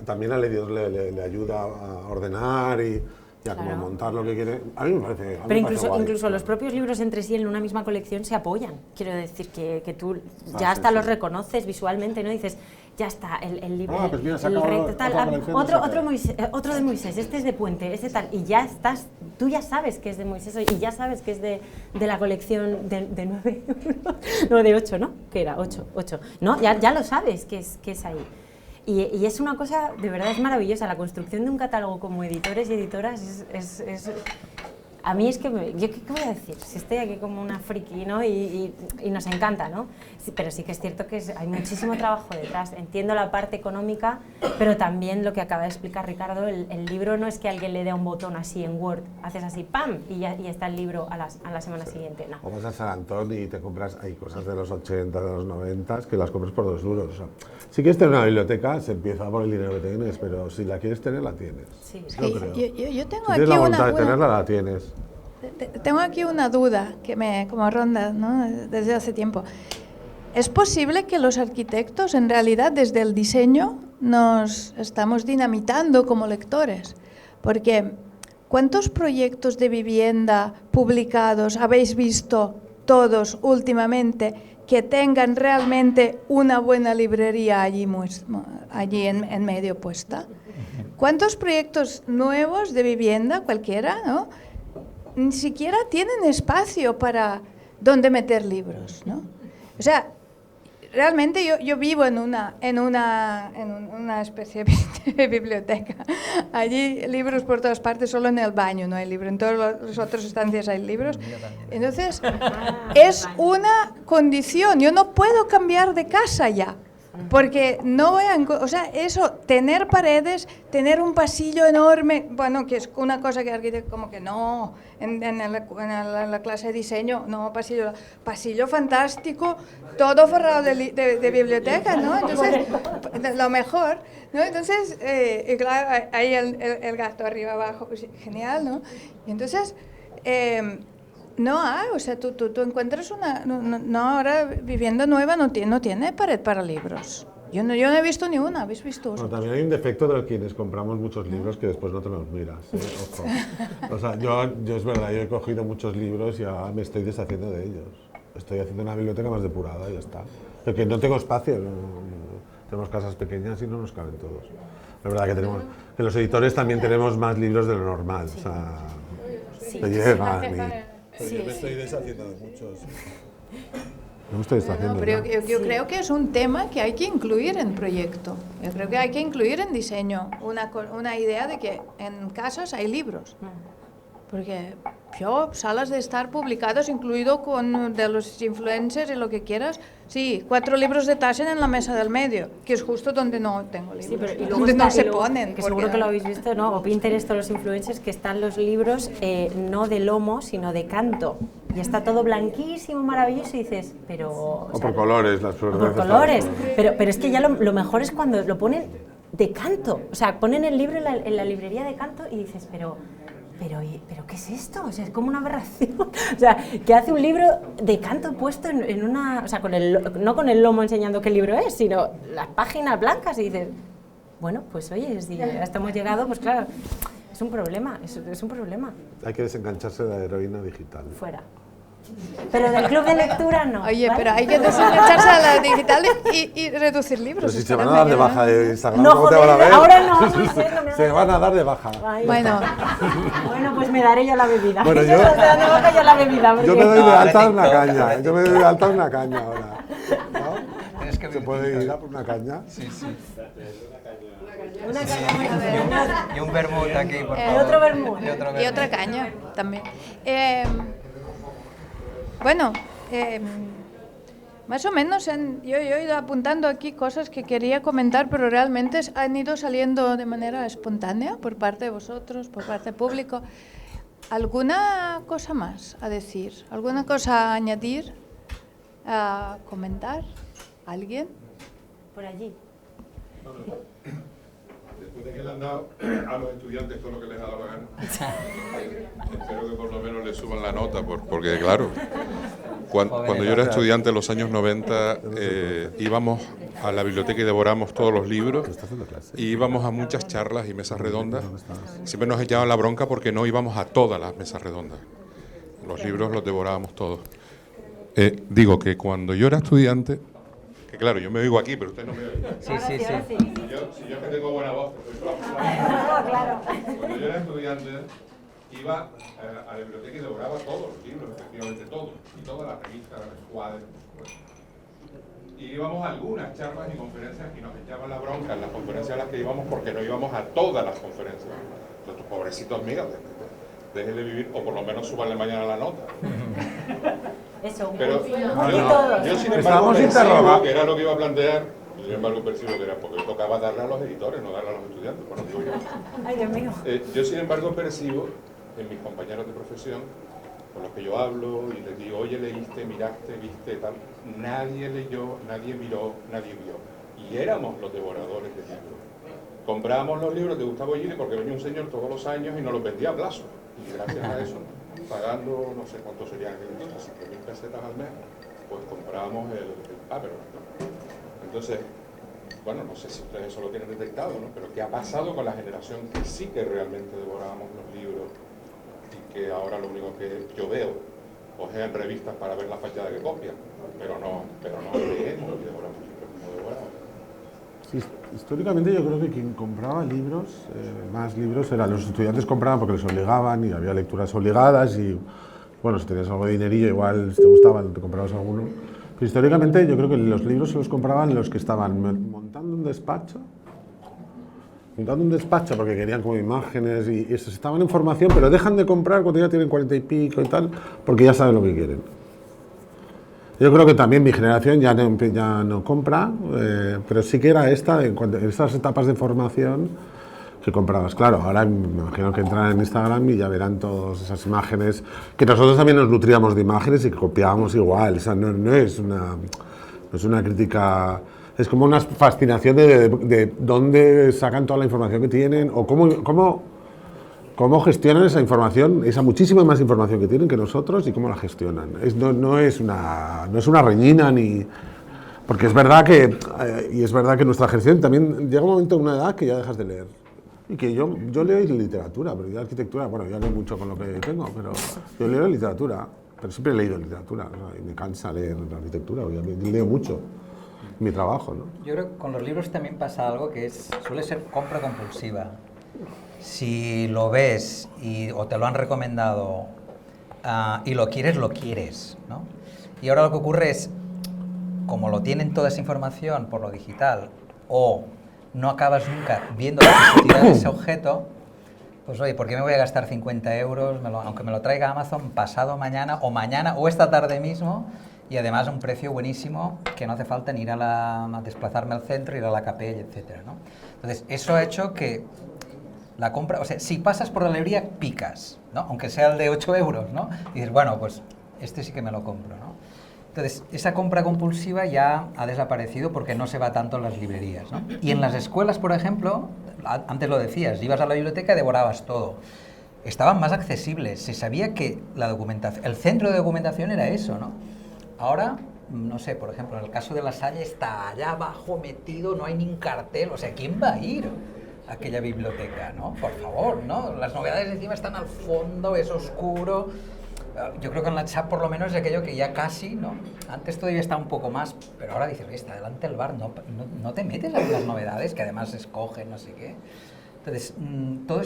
también al editor le ayuda a ordenar y Ya Claro. como montar lo que quiere, a mí me parece. a mí Pero me parece guay. incluso los propios libros entre sí en una misma colección se apoyan. Quiero decir que tú Ah, ya sí, hasta sí. los reconoces visualmente, ¿no? Dices, ya está, el libro, Ah, pues mira, se el acaba recto, tal, otra colección de otro, Moisés. otro de Moisés, este es de Puente, este tal, y ya estás, tú ya sabes que es de Moisés y ya sabes que es de la colección de 9 euros, no, de 8, ¿no? Que era 8, ¿no? Ya lo sabes que es ahí. Y es una cosa, de verdad, es maravillosa. La construcción de un catálogo como editores y editoras es a mí es que, ¿yo qué voy a decir? Si estoy aquí como una friki, ¿no? Y nos encanta, ¿no? Sí, pero sí que es cierto que hay muchísimo trabajo detrás. Entiendo la parte económica, pero también lo que acaba de explicar Ricardo, el libro no es que alguien le dé un botón así en Word, haces así, ¡pam! Y está el libro a la semana siguiente, no. O vas a San Antonio y te compras, hay cosas de los 80, de los 90, que las compras por 2 duros. O sea, si quieres tener una biblioteca, se empieza por el dinero que tienes, pero si la quieres tener, la tienes. Sí, Yo Sí, creo. yo tengo Si aquí tienes la una, voluntad de tenerla, la tienes. tengo aquí una duda que me como ronda, ¿no? Desde hace tiempo. ¿Es posible que los arquitectos, en realidad, desde el diseño, nos estamos dinamitando como lectores? Porque, ¿cuántos proyectos de vivienda publicados habéis visto todos últimamente que tengan realmente una buena librería allí en medio puesta? ¿Cuántos proyectos nuevos de vivienda, cualquiera, ¿no? Ni siquiera tienen espacio para donde meter libros, ¿no? O sea, realmente yo vivo en una especie de biblioteca. Allí libros por todas partes, solo en el baño no hay libro, en todas las otras estancias hay libros. Entonces, es una condición, yo no puedo cambiar de casa ya. Porque no voy a... O sea, eso, tener paredes, tener un pasillo enorme, bueno, que es una cosa que arquitecto como que no, en la clase de diseño, no, pasillo fantástico, todo forrado de biblioteca, ¿no? Entonces, lo mejor, ¿no? Entonces, y claro, ahí el gato arriba abajo, pues, genial, ¿no? Y entonces... no hay, o sea, tú encuentras una... No, ahora vivienda nueva no tiene pared para libros. Yo no he visto ni una, ¿habéis visto? Bueno, también hay un defecto de quienes compramos muchos libros que después no te los miras. Ojo. O sea, yo es verdad, yo he cogido muchos libros y ahora me estoy deshaciendo de ellos. Estoy haciendo una biblioteca más depurada y ya está. Porque no tengo espacio, tenemos casas pequeñas y no nos caben todos. La verdad que los editores también tenemos más libros de lo normal. O sea, te llegan Yo me estoy deshaciendo de muchos. No me estoy deshaciendo. Pero ¿no? yo creo que es un tema que hay que incluir en proyecto. Yo creo que hay que incluir en diseño una idea de que en casas hay libros. Porque salas de estar publicados, incluido con de los influencers y lo que quieras, sí, 4 libros de Taschen en la mesa del medio, que es justo donde no tengo libros, Sí, pero y luego donde no se luego, ponen. que seguro que lo habéis visto, ¿no? O Pinterest o los influencers, que están los libros no de lomo, sino de canto. Y está todo blanquísimo, maravilloso, y dices, pero... O por colores, las flores. por colores. Pero es que ya lo mejor es cuando lo ponen de canto. O sea, ponen el libro en la librería de canto y dices, pero ¿qué es esto? O sea, es como una aberración. O sea, que hace un libro de canto puesto en una... O sea, no con el lomo enseñando qué libro es, sino las páginas blancas y dices, bueno, pues oye, si hasta hemos llegado, pues claro, es un problema, es un problema. Hay que desengancharse de la heroína digital. Fuera. Pero del club de lectura no. Oye, ¿vale? pero hay que desengancharse a la digital y reducir libros. Pero si es se van a para dar de mañana. baja de Instagram, No, ¿cómo te van a joder, ver? ahora no, Moisés, no me Se hagas van a dar de baja. Ay, Bueno, bueno, pues me daré yo la bebida. Bueno, Yo me daré de baja yo la bebida. Porque... Yo me doy de No, alta ahora una TikTok, caña. ahora Yo me doy de alta una caña ahora. ¿No? Tienes que ¿Se puede ir a por una caña? Sí, sí. Una caña, Y un vermut aquí, por y favor. otro vermut. y otra caña también. Bueno, más o menos yo he ido apuntando aquí cosas que quería comentar, pero realmente han ido saliendo de manera espontánea por parte de vosotros, por parte del público. ¿Alguna cosa más a decir? ¿Alguna cosa a añadir? ¿A comentar? ¿Alguien? Por allí. Después de que le han dado a los estudiantes todo lo que les ha dado la gana, espero que por lo menos les suban la nota, porque claro, Cuando yo era estudiante en los años 90, íbamos a la biblioteca y devoramos todos los libros, y íbamos a muchas charlas y mesas redondas. Siempre nos echaban la bronca porque no íbamos a todas las mesas redondas. Los libros los devorábamos todos. Digo que cuando yo era estudiante, que claro, yo me oigo aquí, pero usted no me oye. Sí, sí, sí. Si yo que tengo buena voz, cuando yo era estudiante, iba a la biblioteca y devoraba todos los libros, efectivamente todos, y todas las revistas, los cuadros. Y íbamos a algunas charlas y conferencias y nos echaban la bronca en las conferencias a las que íbamos porque no íbamos a todas las conferencias. Entonces, pobrecitos míos, déjenle vivir, o por lo menos súbanle mañana la nota. Eso, Pero yo sin embargo Estábamos percibo interrogados. que era lo que iba a plantear, sin embargo percibo que era porque tocaba darle a los editores, no darle a los estudiantes. Bueno, digo yo. Ay, Dios mío. Yo sin embargo percibo en mis compañeros de profesión, con los que yo hablo y les digo, oye, leíste, miraste, viste, tal, nadie leyó, nadie miró, nadie vio. Y éramos los devoradores de libros. Comprábamos los libros de Gustavo Gili porque venía un señor todos los años y nos los vendía a plazo. Y gracias a eso, pagando, no sé cuánto serían, 5.000 pesetas al mes, pues comprábamos el Paperback, ¿no? Entonces, bueno, no sé si ustedes eso lo tienen detectado, ¿no? Pero ¿qué ha pasado con la generación que sí que realmente devorábamos los libros y que ahora lo único que yo veo, ojean revistas para ver la fachada que copian, pero no leemos y devoramos libros como devoramos? Sí, históricamente yo creo que quien compraba libros, más libros, eran los estudiantes. Compraban porque les obligaban y había lecturas obligadas y, bueno, si tenías algo de dinerillo, igual si te gustaban, te comprabas alguno. Pero históricamente yo creo que los libros se los compraban los que estaban montando un despacho porque querían como imágenes y eso, estaban en formación, pero dejan de comprar cuando ya tienen 40 y pico y tal, porque ya saben lo que quieren. Yo creo que también mi generación ya no compra, pero sí que era estas etapas de formación que comprabas. Claro, ahora me imagino que entran en Instagram y ya verán todas esas imágenes, que nosotros también nos nutríamos de imágenes y que copiábamos igual. O sea, no es una crítica, es como una fascinación de dónde sacan toda la información que tienen o cómo gestionan esa información, esa muchísima más información que tienen que nosotros y cómo la gestionan. No es una reñina ni... Porque es verdad que nuestra generación también llega un momento, una edad que ya dejas de leer. Y que yo leo literatura, pero yo arquitectura, bueno, ya leo mucho con lo que tengo, pero yo leo literatura, pero siempre he leído literatura, ¿no? Y me cansa leer arquitectura, yo leo mucho en mi trabajo, ¿no? Yo creo que con los libros también pasa algo que suele ser compra compulsiva. Si lo ves o te lo han recomendado y lo quieres, ¿no? Y ahora lo que ocurre es, como lo tienen toda esa información por lo digital, o no acabas nunca viendo la necesidad de ese objeto, pues oye, ¿por qué me voy a gastar 50 euros, aunque me lo traiga Amazon pasado mañana o esta tarde mismo, y además a un precio buenísimo, que no hace falta ni ir a desplazarme al centro, ir a la Capella, etcétera, ¿no? Entonces, eso ha hecho que la compra, o sea, si pasas por la librería, picas, ¿no? Aunque sea el de 8 euros, ¿no? Y dices, bueno, pues este sí que me lo compro, ¿no? Entonces, esa compra compulsiva ya ha desaparecido porque no se va tanto en las librerías, ¿no? Y en las escuelas, por ejemplo, antes lo decías, ibas a la biblioteca y devorabas todo. Estaban más accesibles, se sabía que la documentación, el centro de documentación era eso, ¿no? Ahora, no sé, por ejemplo, en el caso de La Salle está allá abajo metido, no hay ni un cartel, o sea, ¿quién va a ir a aquella biblioteca, no? Por favor, ¿no? Las novedades encima están al fondo, es oscuro. Yo creo que en la chat por lo menos es aquello que ya casi, ¿no? Antes todavía está un poco más, pero ahora dices, está delante del bar, no te metes a las novedades, que además escogen, no sé qué. Entonces, todo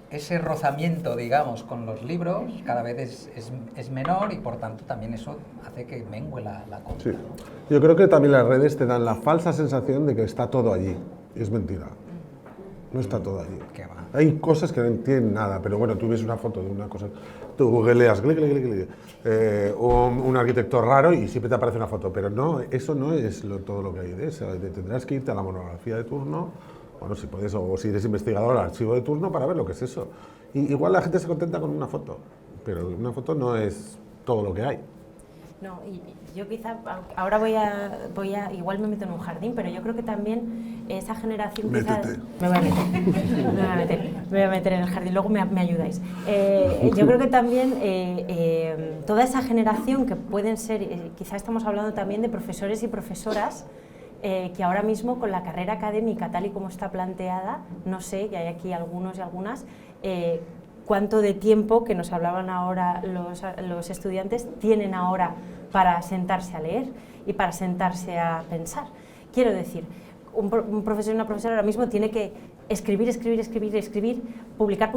ese rozamiento, digamos, con los libros cada vez es menor y por tanto también eso hace que mengue la compra. Sí. ¿No? Yo creo que también las redes te dan la falsa sensación de que está todo allí. Es mentira. No está todo allí. ¿Qué va? Hay cosas que no tienen nada, pero bueno, tú ves una foto de una cosa, tú googleas un arquitecto raro y siempre te aparece una foto, pero no, eso no es todo lo que hay de eso. Tendrás que irte a la monografía de turno, bueno, si puedes, o si eres investigador, al archivo de turno para ver lo que es eso. Y igual la gente se contenta con una foto, pero una foto no es todo lo que hay. No, y yo quizá, ahora voy a, igual me meto en un jardín, pero yo creo que también esa generación quizá... Métete. Me voy a meter en el jardín, luego me ayudáis. Yo creo que también toda esa generación que pueden ser, quizá estamos hablando también de profesores y profesoras, que ahora mismo con la carrera académica tal y como está planteada, no sé, que hay aquí algunos y algunas, cuánto de tiempo, que nos hablaban ahora los estudiantes, tienen ahora para sentarse a leer y para sentarse a pensar. Quiero decir, un profesor y una profesora ahora mismo tiene que escribir, publicar,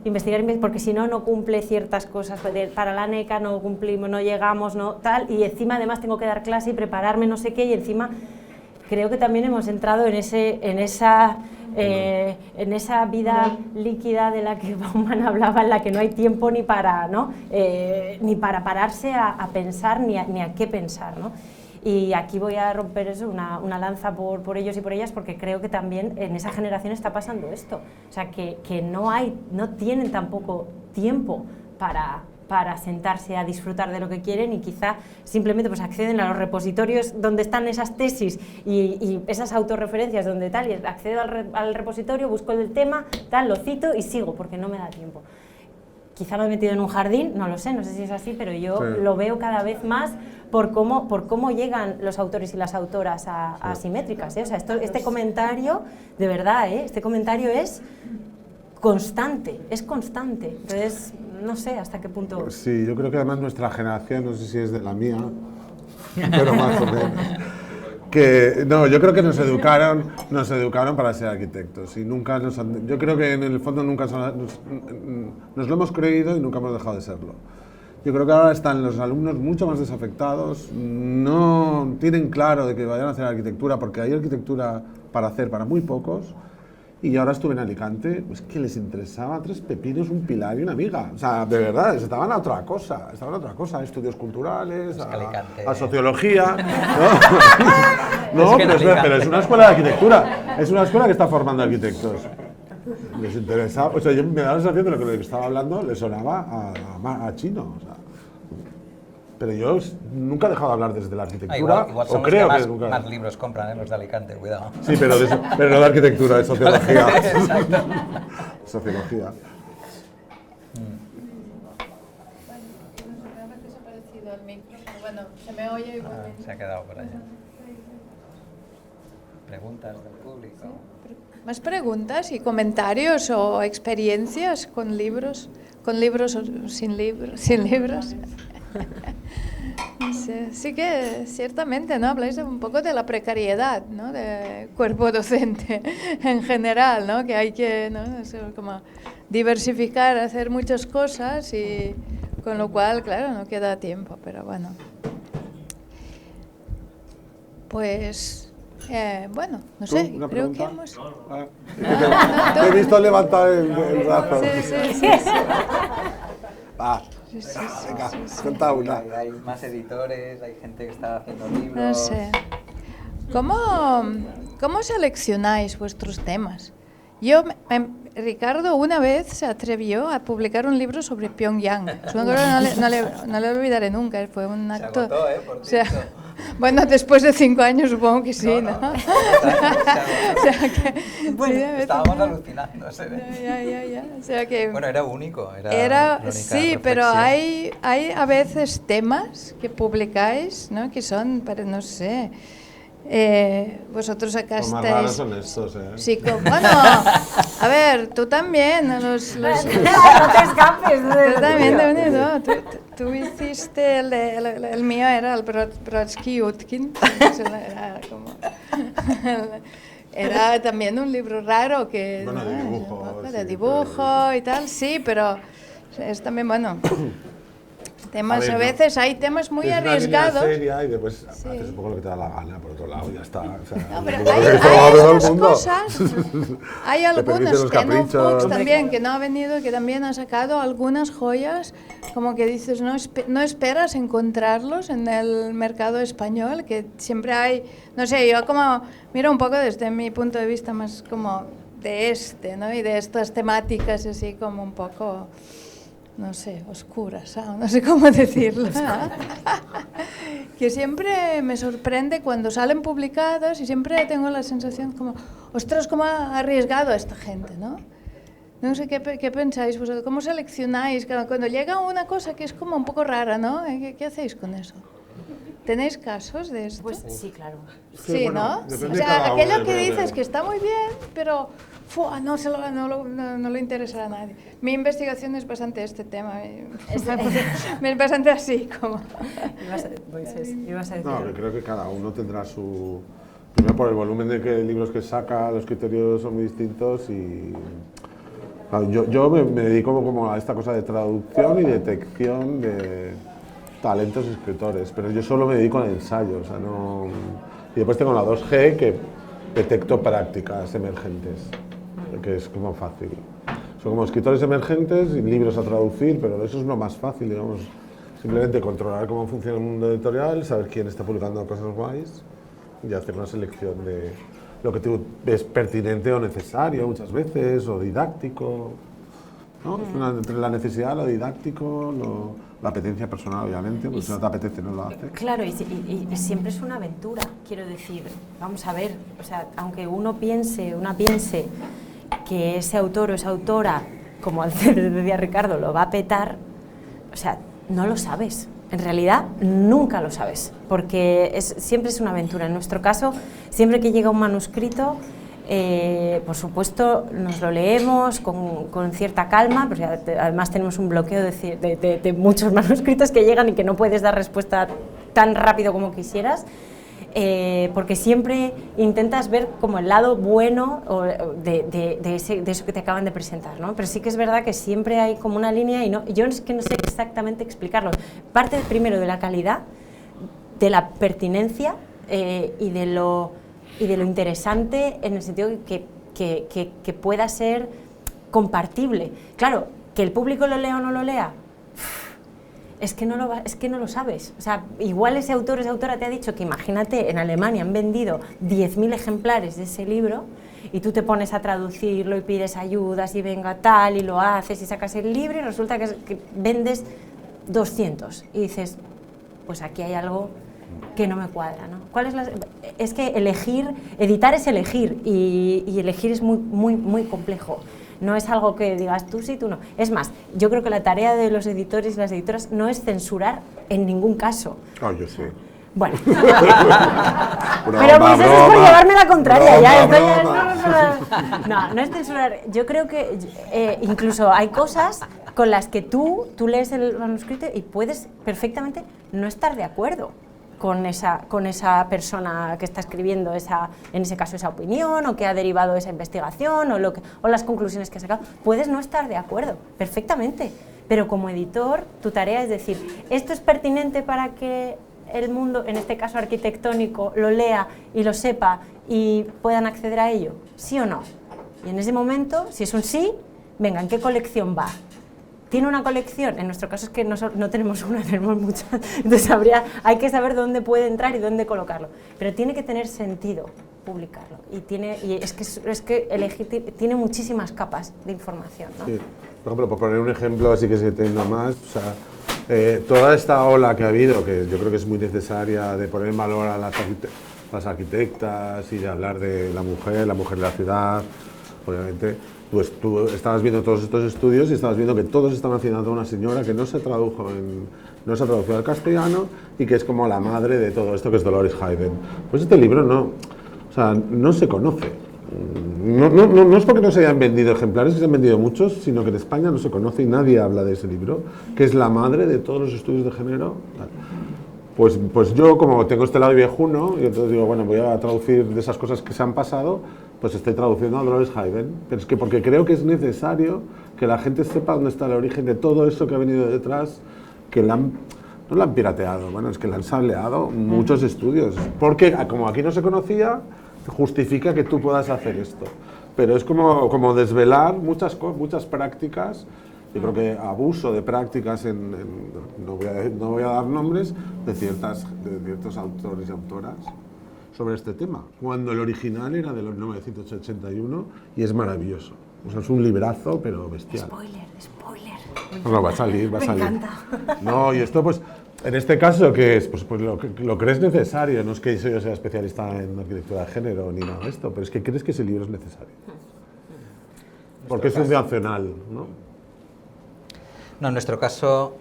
investigar, porque si no, no cumple ciertas cosas. Para la NECA no cumplimos, no llegamos, no tal, y encima además tengo que dar clase y prepararme no sé qué, y encima creo que también hemos entrado en esa vida líquida de la que Bauman hablaba, en la que no hay tiempo ni para, ¿no? Ni para pararse a pensar ni a qué pensar, ¿no? Y aquí voy a romper eso, una lanza por ellos y por ellas, porque creo que también en esa generación está pasando esto. O sea, que no tienen tampoco tiempo para sentarse a disfrutar de lo que quieren, y quizá simplemente pues acceden a los repositorios donde están esas tesis y esas autorreferencias donde tal, y accedo al repositorio, busco el tema, tal, lo cito y sigo, porque no me da tiempo. Quizá me he metido en un jardín, no sé si es así, pero yo lo veo cada vez más por cómo llegan los autores y las autoras a Asimétricas, ¿eh? O sea, este comentario, de verdad, este comentario es constante, entonces no sé hasta qué punto... Sí, yo creo que además nuestra generación, no sé si es de la mía, pero más o menos, yo creo que nos educaron para ser arquitectos, y nunca yo creo que en el fondo nunca nos lo hemos creído y nunca hemos dejado de serlo. Yo creo que ahora están los alumnos mucho más desafectados, no tienen claro de que vayan a hacer arquitectura, porque hay arquitectura para hacer para muy pocos. Y ahora estuve en Alicante, pues que les interesaba 3 pepinos, un pilar y una viga. O sea, de verdad, estaban a otra cosa, a estudios culturales, a sociología. No, pero es una escuela de arquitectura, es una escuela que está formando arquitectos. Les interesaba, o sea, yo me daba la sensación de lo que estaba hablando le sonaba a chino. O sea. Pero yo nunca he dejado de hablar desde la arquitectura, igual son o creo los que más libros compran, los de Alicante, cuidado. Sí, pero no de arquitectura, de sociología. Exacto. Sociología. Bueno, se me oye igual. Se ha quedado por allá. Preguntas del público. ¿Más preguntas y comentarios o experiencias con libros o sin libros? Sí que ciertamente, ¿no? Habláis un poco de la precariedad, ¿no? De cuerpo docente en general, ¿no? Que hay que, ¿no? Como diversificar, hacer muchas cosas, y con lo cual, claro, no queda tiempo, pero bueno. Pues, bueno, no sé, creo que hemos... Te he visto levantar el brazo. Sí. Venga, cuenta una. Hay más editores, hay gente que está haciendo libros. No sé. ¿Cómo seleccionáis vuestros temas? Ricardo una vez se atrevió a publicar un libro sobre Pyongyang. No le olvidaré nunca, fue un acto... Se agotó, por o sea, bueno, después de 5 años supongo que sí, ¿no? Estábamos alucinando. Ya. O sea que, bueno, era único. Sí, pero hay a veces temas que publicáis, ¿no? Que son, pero no sé... vosotros acá Los más estáis... raros son estos, ¿eh? Sí, bueno, a ver, tú también. No te escapes. Tú también, no, tú hiciste el mío era el Brodsky Utkin. Era también un libro raro que... Bueno, de dibujo. De dibujo y tal, sí, pero es también, bueno... Temas, a veces hay temas muy arriesgados. Es una línea seria y después haces un poco lo que te da la gana, por otro lado, ya está. O sea, no, pero hay estas cosas, hay algunas, que Fuchs también, que no ha venido, que también ha sacado algunas joyas, como que dices, no esperas encontrarlos en el mercado español, que siempre hay, no sé, yo como miro un poco desde mi punto de vista más como de ¿no? Y de estas temáticas así como un poco... no sé, oscuras, no sé cómo decirlo, que siempre me sorprende cuando salen publicadas y siempre tengo la sensación como, ostras, cómo ha arriesgado esta gente, ¿no? No sé qué pensáis vosotros, cómo seleccionáis cuando llega una cosa que es como un poco rara, ¿no? ¿Qué hacéis con eso? ¿Tenéis casos de esto? Pues sí, claro. Sí, bueno, ¿no? depende O de cada sea, uno, aquello que depende. dices que está muy bien, pero no le interesa a nadie. Mi investigación es bastante este tema. Es bastante así, como... Ibas a decir. No, que creo que cada uno tendrá su... Primero por el volumen de libros que saca, los criterios son muy distintos y... Claro, yo me dedico como a esta cosa de traducción y detección de talentos escritores, pero yo solo me dedico al ensayo, o sea, no... Y después tengo la 2G que detecto prácticas emergentes, que es como fácil. Son como escritores emergentes y libros a traducir, pero eso es lo más fácil, digamos. Simplemente controlar cómo funciona el mundo editorial, saber quién está publicando cosas guays y hacer una selección de lo que tú ves pertinente o necesario muchas veces, o didáctico, ¿no? Entre la necesidad, lo didáctico, la apetencia personal, obviamente, porque si no te apetece no lo haces. Claro, y siempre es una aventura, quiero decir, vamos a ver, o sea, aunque una piense que ese autor o esa autora, como decía Ricardo, lo va a petar, o sea, no lo sabes. En realidad, nunca lo sabes, porque siempre es una aventura. En nuestro caso, siempre que llega un manuscrito, por supuesto, nos lo leemos con cierta calma, porque además tenemos un bloqueo de muchos manuscritos que llegan y que no puedes dar respuesta tan rápido como quisieras, porque siempre intentas ver como el lado bueno de eso que te acaban de presentar, ¿no? Pero sí que es verdad que siempre hay como una línea y yo es que no sé exactamente explicarlo. Parte primero de la calidad, de la pertinencia y de lo interesante en el sentido que pueda ser compartible. Claro, que el público lo lea o no lo lea, es que no lo sabes. O sea, igual ese autor o esa autora te ha dicho que, imagínate, en Alemania han vendido 10.000 ejemplares de ese libro y tú te pones a traducirlo y pides ayudas y venga tal y lo haces y sacas el libro y resulta que vendes 200 y dices, pues aquí hay algo que no me cuadra, ¿no? Es que editar es elegir y elegir es muy, muy, muy complejo. No es algo que digas tú sí, tú no. Es más, yo creo que la tarea de los editores y las editoras no es censurar en ningún caso. Yo sí. Bueno. Pero pues eso es por llevarme la contraria. No es censurar. Yo creo que incluso hay cosas con las que tú lees el manuscrito y puedes perfectamente no estar de acuerdo con esa persona que está escribiendo en ese caso esa opinión o que ha derivado esa investigación o las conclusiones que ha sacado. Puedes no estar de acuerdo, perfectamente, pero como editor tu tarea es decir, esto es pertinente para que el mundo, en este caso arquitectónico, lo lea y lo sepa y puedan acceder a ello, ¿sí o no? Y en ese momento, si es un sí, venga, ¿en qué colección va? ¿Tiene una colección? En nuestro caso es que no tenemos una, tenemos muchas, entonces hay que saber dónde puede entrar y dónde colocarlo, pero tiene que tener sentido publicarlo y es que elegir tiene muchísimas capas de información, ¿no? Sí. Por ejemplo, por poner un ejemplo así que se entienda más, o sea, toda esta ola que ha habido, que yo creo que es muy necesaria de poner en valor a las arquitectas y de hablar de la mujer de la ciudad, obviamente. Pues tú estabas viendo todos estos estudios y estabas viendo que todos estaban haciendo a una señora que no se tradujo al castellano y que es como la madre de todo esto, que es Dolores Haydn. Pues este libro no se conoce. No es porque no se hayan vendido ejemplares, que se han vendido muchos, sino que en España no se conoce y nadie habla de ese libro, que es la madre de todos los estudios de género. Pues yo, como tengo este lado viejuno, y entonces digo, bueno, voy a traducir de esas cosas que se han pasado, pues estoy traduciendo a Dolores Haydn, pero es que porque creo que es necesario que la gente sepa dónde está el origen de todo eso que ha venido detrás, que no la han pirateado, bueno, es que la han sableado muchos estudios, porque como aquí no se conocía, justifica que tú puedas hacer esto, pero es como desvelar muchas prácticas. Yo creo que abuso de prácticas, no voy a dar nombres, de ciertos autores y autoras sobre este tema, cuando el original era de 1981 y es maravilloso. O sea, es un librazo, pero bestial. Spoiler. No, va a salir, va a Me salir. encanta. No, y esto pues, en este caso, ¿qué es? Pues lo crees necesario, no es que yo sea especialista en arquitectura de género ni nada de esto, pero es que crees que ese libro es necesario. Porque es fundacional, ¿no? No, en nuestro caso,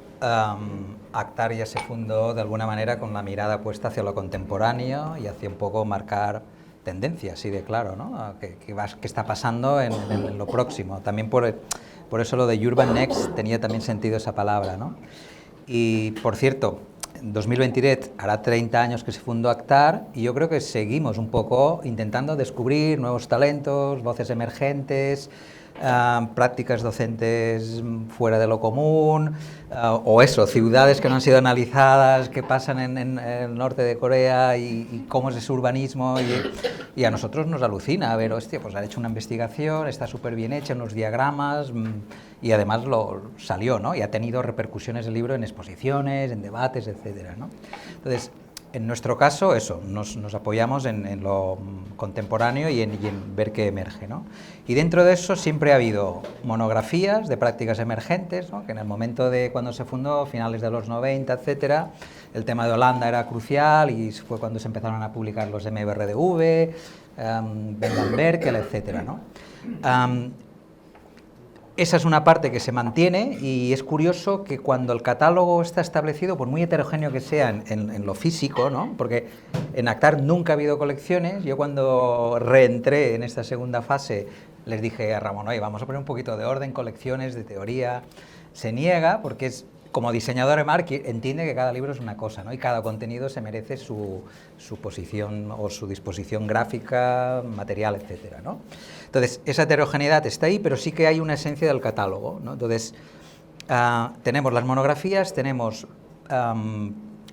Actar ya se fundó de alguna manera con la mirada puesta hacia lo contemporáneo y hacia un poco marcar tendencias, así de claro, ¿no? ¿Qué está pasando en lo próximo? También por eso lo de Urban Next tenía también sentido esa palabra, ¿no? Y, por cierto, en 2023 hará 30 años que se fundó Actar y yo creo que seguimos un poco intentando descubrir nuevos talentos, voces emergentes, prácticas docentes fuera de lo común, o eso, ciudades que no han sido analizadas, que pasan en el norte de Corea y cómo es ese urbanismo, y a nosotros nos alucina a ver, hostia, pues han hecho una investigación, está súper bien hecha, unos diagramas, y además salió, ¿no? Y ha tenido repercusiones el libro en exposiciones, en debates, etcétera, ¿no? Entonces, en nuestro caso, eso, nos apoyamos en lo contemporáneo y en ver qué emerge, ¿no? Y dentro de eso siempre ha habido monografías de prácticas emergentes, ¿no? Que en el momento de cuando se fundó, finales de los 90, etcétera, el tema de Holanda era crucial y fue cuando se empezaron a publicar los MBRDV, Ben van Berkel, etcétera, ¿no? Esa es una parte que se mantiene y es curioso que cuando el catálogo está establecido, por muy heterogéneo que sea en lo físico, ¿no? Porque en Actar nunca ha habido colecciones, yo cuando reentré en esta segunda fase les dije a Ramón, oye, vamos a poner un poquito de orden, colecciones, de teoría, se niega porque es, como diseñador de marketing, entiende que cada libro es una cosa, ¿no? Y cada contenido se merece su posición o su disposición gráfica, material, etcétera, ¿no? Entonces, esa heterogeneidad está ahí, pero sí que hay una esencia del catálogo, ¿no? Entonces, tenemos las monografías, tenemos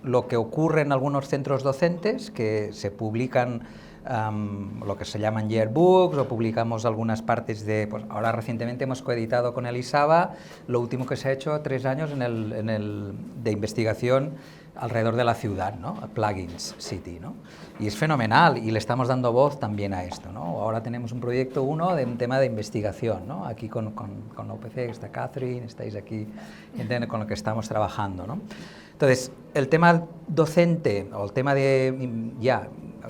lo que ocurre en algunos centros docentes, que se publican lo que se llaman yearbooks, o publicamos algunas partes de, pues ahora recientemente hemos coeditado con el ISABA lo último que se ha hecho 3 años de investigación alrededor de la ciudad, ¿no? Plugins City, ¿no? Y es fenomenal y le estamos dando voz también a esto, ¿no? Ahora tenemos un proyecto de un tema de investigación, ¿no? Aquí con la UPC está Catherine, estáis aquí, gente con lo que estamos trabajando, ¿no? Entonces, el tema docente o el tema de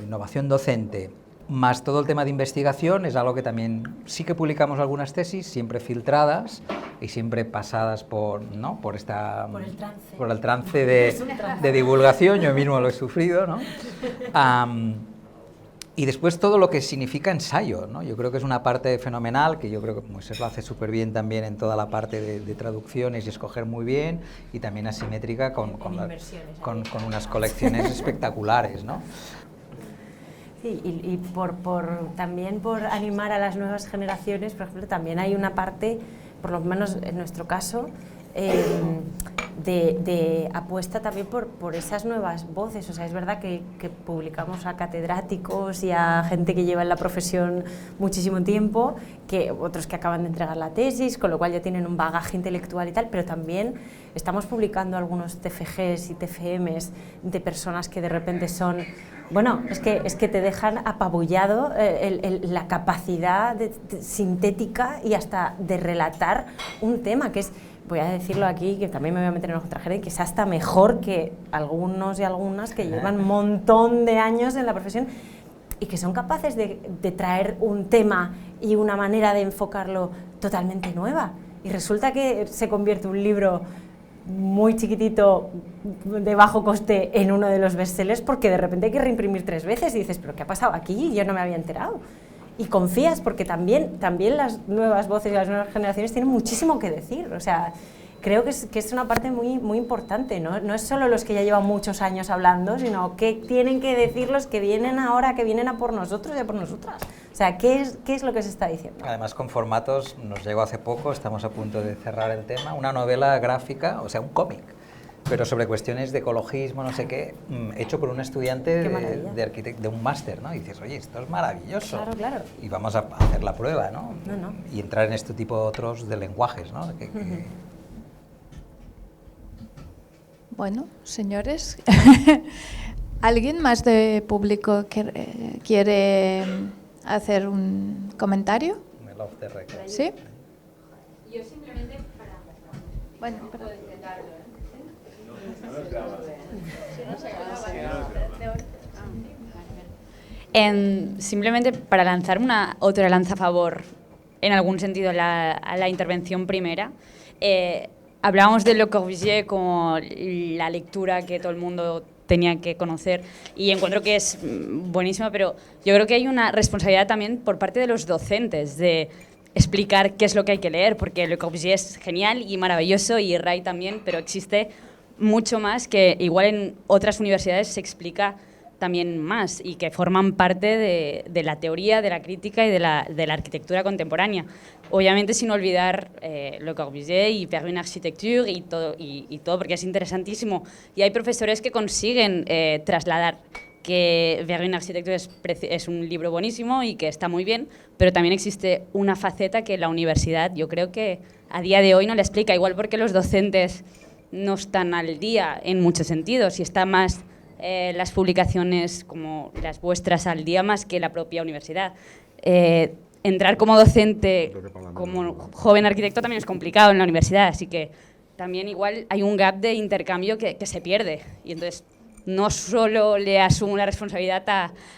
innovación docente más todo el tema de investigación es algo que también sí que publicamos algunas tesis, siempre filtradas y siempre pasadas por el trance de divulgación, yo mismo lo he sufrido, ¿no? Y después todo lo que significa ensayo, ¿no? Yo creo que es una parte fenomenal, que yo creo que Moisés lo hace súper bien también en toda la parte de traducciones y escoger muy bien, y también asimétrica con unas colecciones espectaculares, ¿no? Sí, y también por animar a las nuevas generaciones, por ejemplo, también hay una parte, por lo menos en nuestro caso, de apuesta también por esas nuevas voces. O sea, es verdad que publicamos a catedráticos y a gente que lleva en la profesión muchísimo tiempo, que otros que acaban de entregar la tesis, con lo cual ya tienen un bagaje intelectual y tal, pero también estamos publicando algunos TFGs y TFMs de personas que de repente son... Bueno, es que te dejan apabullado la capacidad sintética y hasta de relatar un tema que es, voy a decirlo aquí, que también me voy a meter en ojo trajera, que es hasta mejor que algunos y algunas que llevan un montón de años en la profesión y que son capaces de traer un tema y una manera de enfocarlo totalmente nueva. Y resulta que se convierte un libro muy chiquitito, de bajo coste, en uno de los bestsellers, porque de repente hay que reimprimir 3 veces y dices, ¿pero qué ha pasado aquí? Yo no me había enterado. Y confías, porque también las nuevas voces y las nuevas generaciones tienen muchísimo que decir. O sea, creo que es una parte muy, muy importante, ¿no? No es solo los que ya llevan muchos años hablando, sino que tienen que decir los que vienen ahora, que vienen a por nosotros y a por nosotras. O sea, ¿qué es lo que se está diciendo? Además, con formatos, nos llegó hace poco, estamos a punto de cerrar el tema, una novela gráfica, o sea, un cómic, pero sobre cuestiones de ecologismo, no sé qué, hecho por un estudiante de un máster, ¿no? Y dices, oye, esto es maravilloso. Claro, claro. Y vamos a hacer la prueba, ¿no? No. Y entrar en este tipo de otros de lenguajes, ¿no? Bueno, señores, ¿alguien más de público quiere hacer un comentario? El off the record. ¿Sí? Yo simplemente Bueno, pero... Simplemente para lanzar una otra lanza a favor, en algún sentido, a la intervención primera, hablábamos de Le Corbusier como la lectura que todo el mundo tenía que conocer y encuentro que es buenísima, pero yo creo que hay una responsabilidad también por parte de los docentes de explicar qué es lo que hay que leer, porque Le Corbusier es genial y maravilloso y Ray también, pero existe mucho más que igual en otras universidades se explica también más y que forman parte de la teoría, de la crítica y de la arquitectura contemporánea. Obviamente sin olvidar Le Corbusier y Perrin Architecture y todo, porque es interesantísimo. Y hay profesores que consiguen trasladar que Perrin Architecture es un libro buenísimo y que está muy bien, pero también existe una faceta que la universidad, yo creo que a día de hoy no la explica, igual porque los docentes no están al día en muchos sentidos y está más las publicaciones como las vuestras al día más que la propia universidad. Entrar como docente, como joven arquitecto también es complicado en la universidad, así que también igual hay un gap de intercambio que se pierde y entonces no solo le asumo la responsabilidad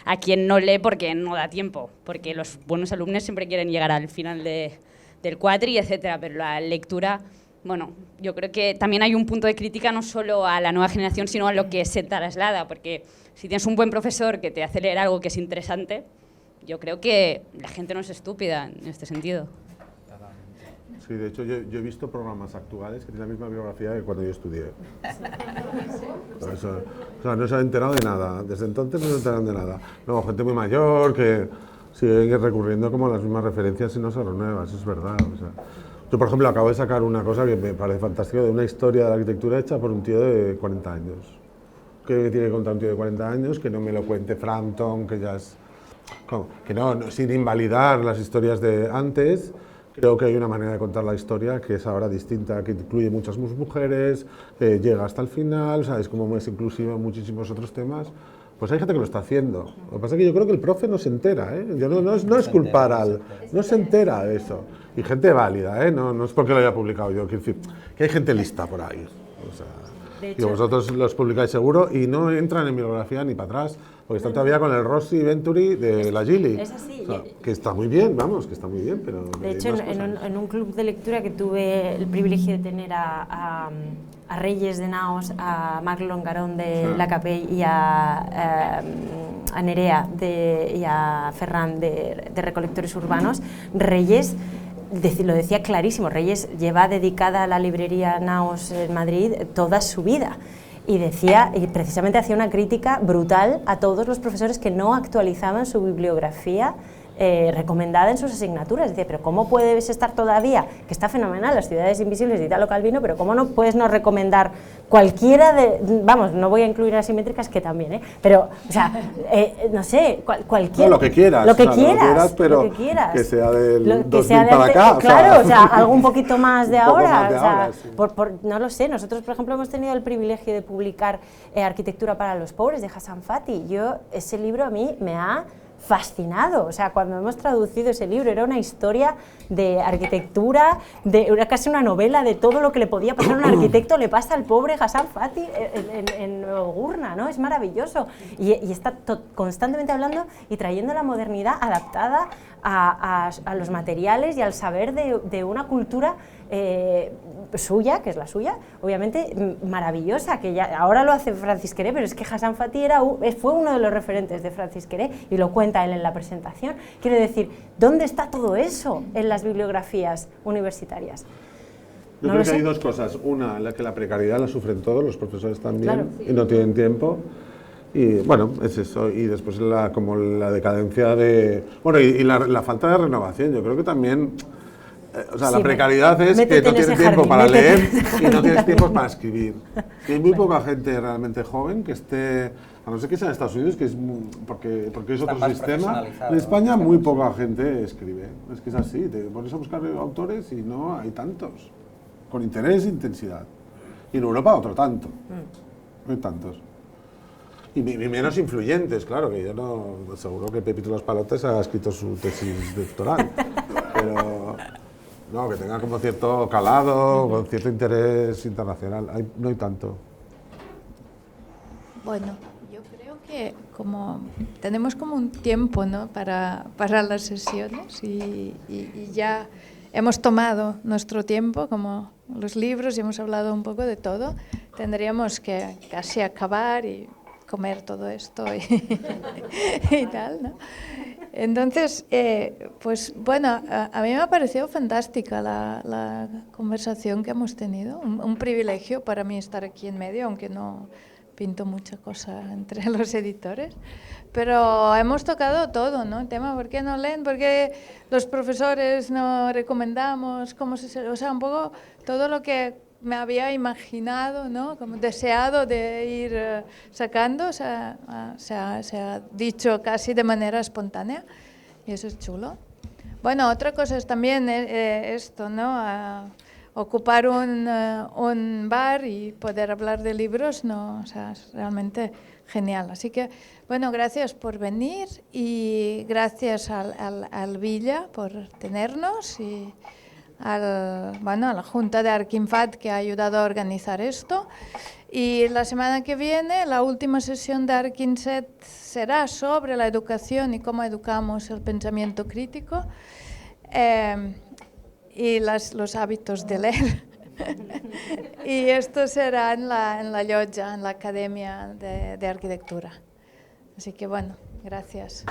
a quien no lee porque no da tiempo, porque los buenos alumnos siempre quieren llegar al final del cuatri, etcétera, pero la lectura... Bueno, yo creo que también hay un punto de crítica no solo a la nueva generación, sino a lo que se traslada, porque si tienes un buen profesor que te hace leer algo que es interesante, yo creo que la gente no es estúpida en este sentido. Sí, de hecho yo he visto programas actuales que tienen la misma biografía que cuando yo estudié. O sea, no se han enterado de nada, desde entonces no se enteran de nada. Luego, gente muy mayor que sigue recurriendo como a las mismas referencias y no se renueva, eso es verdad. O sea, yo, por ejemplo, acabo de sacar una cosa que me parece fantástica, de una historia de la arquitectura hecha por un tío de 40 años. ¿Qué tiene que contar un tío de 40 años? Que no me lo cuente Frampton, que ya es... Que no, sin invalidar las historias de antes, creo que hay una manera de contar la historia que es ahora distinta, que incluye muchas mujeres, llega hasta el final, o sea, es como más inclusiva en muchísimos otros temas. Pues hay gente que lo está haciendo. Lo que pasa es que yo creo que el profe no se entera, ¿eh? Yo no es culpar al... No se entera de eso. Y gente válida, ¿eh? No es porque lo haya publicado yo, quiero decir, que hay gente lista por ahí. O sea, y vosotros los publicáis seguro y no entran en bibliografía ni para atrás, porque están todavía con el Rossi Venturi de la Gili. Es así. O sea, que está muy bien, vamos, que está muy bien, pero... De hecho, en un club de lectura que tuve el privilegio de tener a Reyes de Naos, a Marc Longarón de La Capelle y a Nerea y a Ferran de Recolectores Urbanos, Reyes lo decía clarísimo, Reyes lleva dedicada a la librería Naos en Madrid toda su vida. Y decía, y precisamente hacía una crítica brutal a todos los profesores que no actualizaban su bibliografía recomendada en sus asignaturas. Decía, pero ¿cómo puedes estar todavía, que está fenomenal, Las ciudades invisibles de Italo Calvino, pero cómo no puedes no recomendar cualquiera de, vamos, no voy a incluir asimétricas, que también, pero, o sea, no sé, cualquiera. No, lo que quieras. Lo que quieras, pero lo que quieras. Que sea del 2000 sea para acá. Claro, o sea, algo un poquito más de ahora. Más de ahora, sí. No lo sé, nosotros, por ejemplo, hemos tenido el privilegio de publicar Arquitectura para los pobres, de Hassan Fati. Ese libro a mí me ha fascinado, o sea, cuando hemos traducido ese libro era una historia de arquitectura, era casi una novela de todo lo que le podía pasar a un arquitecto, le pasa al pobre Hassan Fati en Gurna, ¿no? Es maravilloso y está constantemente hablando y trayendo la modernidad adaptada a los materiales y al saber de una cultura suya, que es la suya, obviamente maravillosa, que ya ahora lo hace Francis Queré, pero es que Hassan Fati fue uno de los referentes de Francis Queré y lo cuenta él en la presentación. Quiero decir, ¿dónde está todo eso en las bibliografías universitarias? Yo creo que hay dos cosas. Una, que la precariedad la sufren todos, los profesores también, claro, y no tienen tiempo. Y bueno, es eso. Y después como la decadencia de... Bueno, y la falta de renovación. Yo creo que también... o sea, sí, la precariedad es que no tienes tiempo para leer y no tienes tiempo para escribir. Y hay muy poca gente realmente joven que esté... A no ser que sea en Estados Unidos, que es porque es otro sistema. En España muy poca gente escribe. Es que es así. Te pones a buscar autores y no hay tantos. Con interés e intensidad. Y en Europa otro tanto. No hay tantos. Y menos influyentes, claro, que yo no... Seguro que Pepito Los Palotes ha escrito su tesis doctoral. No, que tenga como cierto calado, con cierto interés internacional. No hay tanto. Bueno, yo creo que como tenemos como un tiempo, ¿no?, para las sesiones y ya hemos tomado nuestro tiempo, como los libros, y hemos hablado un poco de todo. Tendríamos que casi acabar y comer todo esto y tal, ¿no? Entonces, pues bueno, a mí me ha parecido fantástica la conversación que hemos tenido. Un privilegio para mí estar aquí en medio, aunque no pinto mucha cosa entre los editores. Pero hemos tocado todo, ¿no? El tema, ¿por qué no leen? ¿Por qué los profesores no recomendamos? ¿Cómo o sea, un poco todo lo que me había imaginado, ¿no?, como deseado de ir sacando, o sea, se ha dicho casi de manera espontánea, y eso es chulo. Bueno, otra cosa es también esto, ¿no?, ocupar un bar y poder hablar de libros, ¿no? O sea, es realmente genial. Así que, bueno, gracias por venir y gracias al Villa por tenernos y a la Junta de Arquinfat, que ha ayudado a organizar esto. Y la semana que viene, la última sesión de Arquinset será sobre la educación y cómo educamos el pensamiento crítico y los hábitos de leer. Y esto será en la Llotja, en la Academia de Arquitectura. Así que bueno, gracias.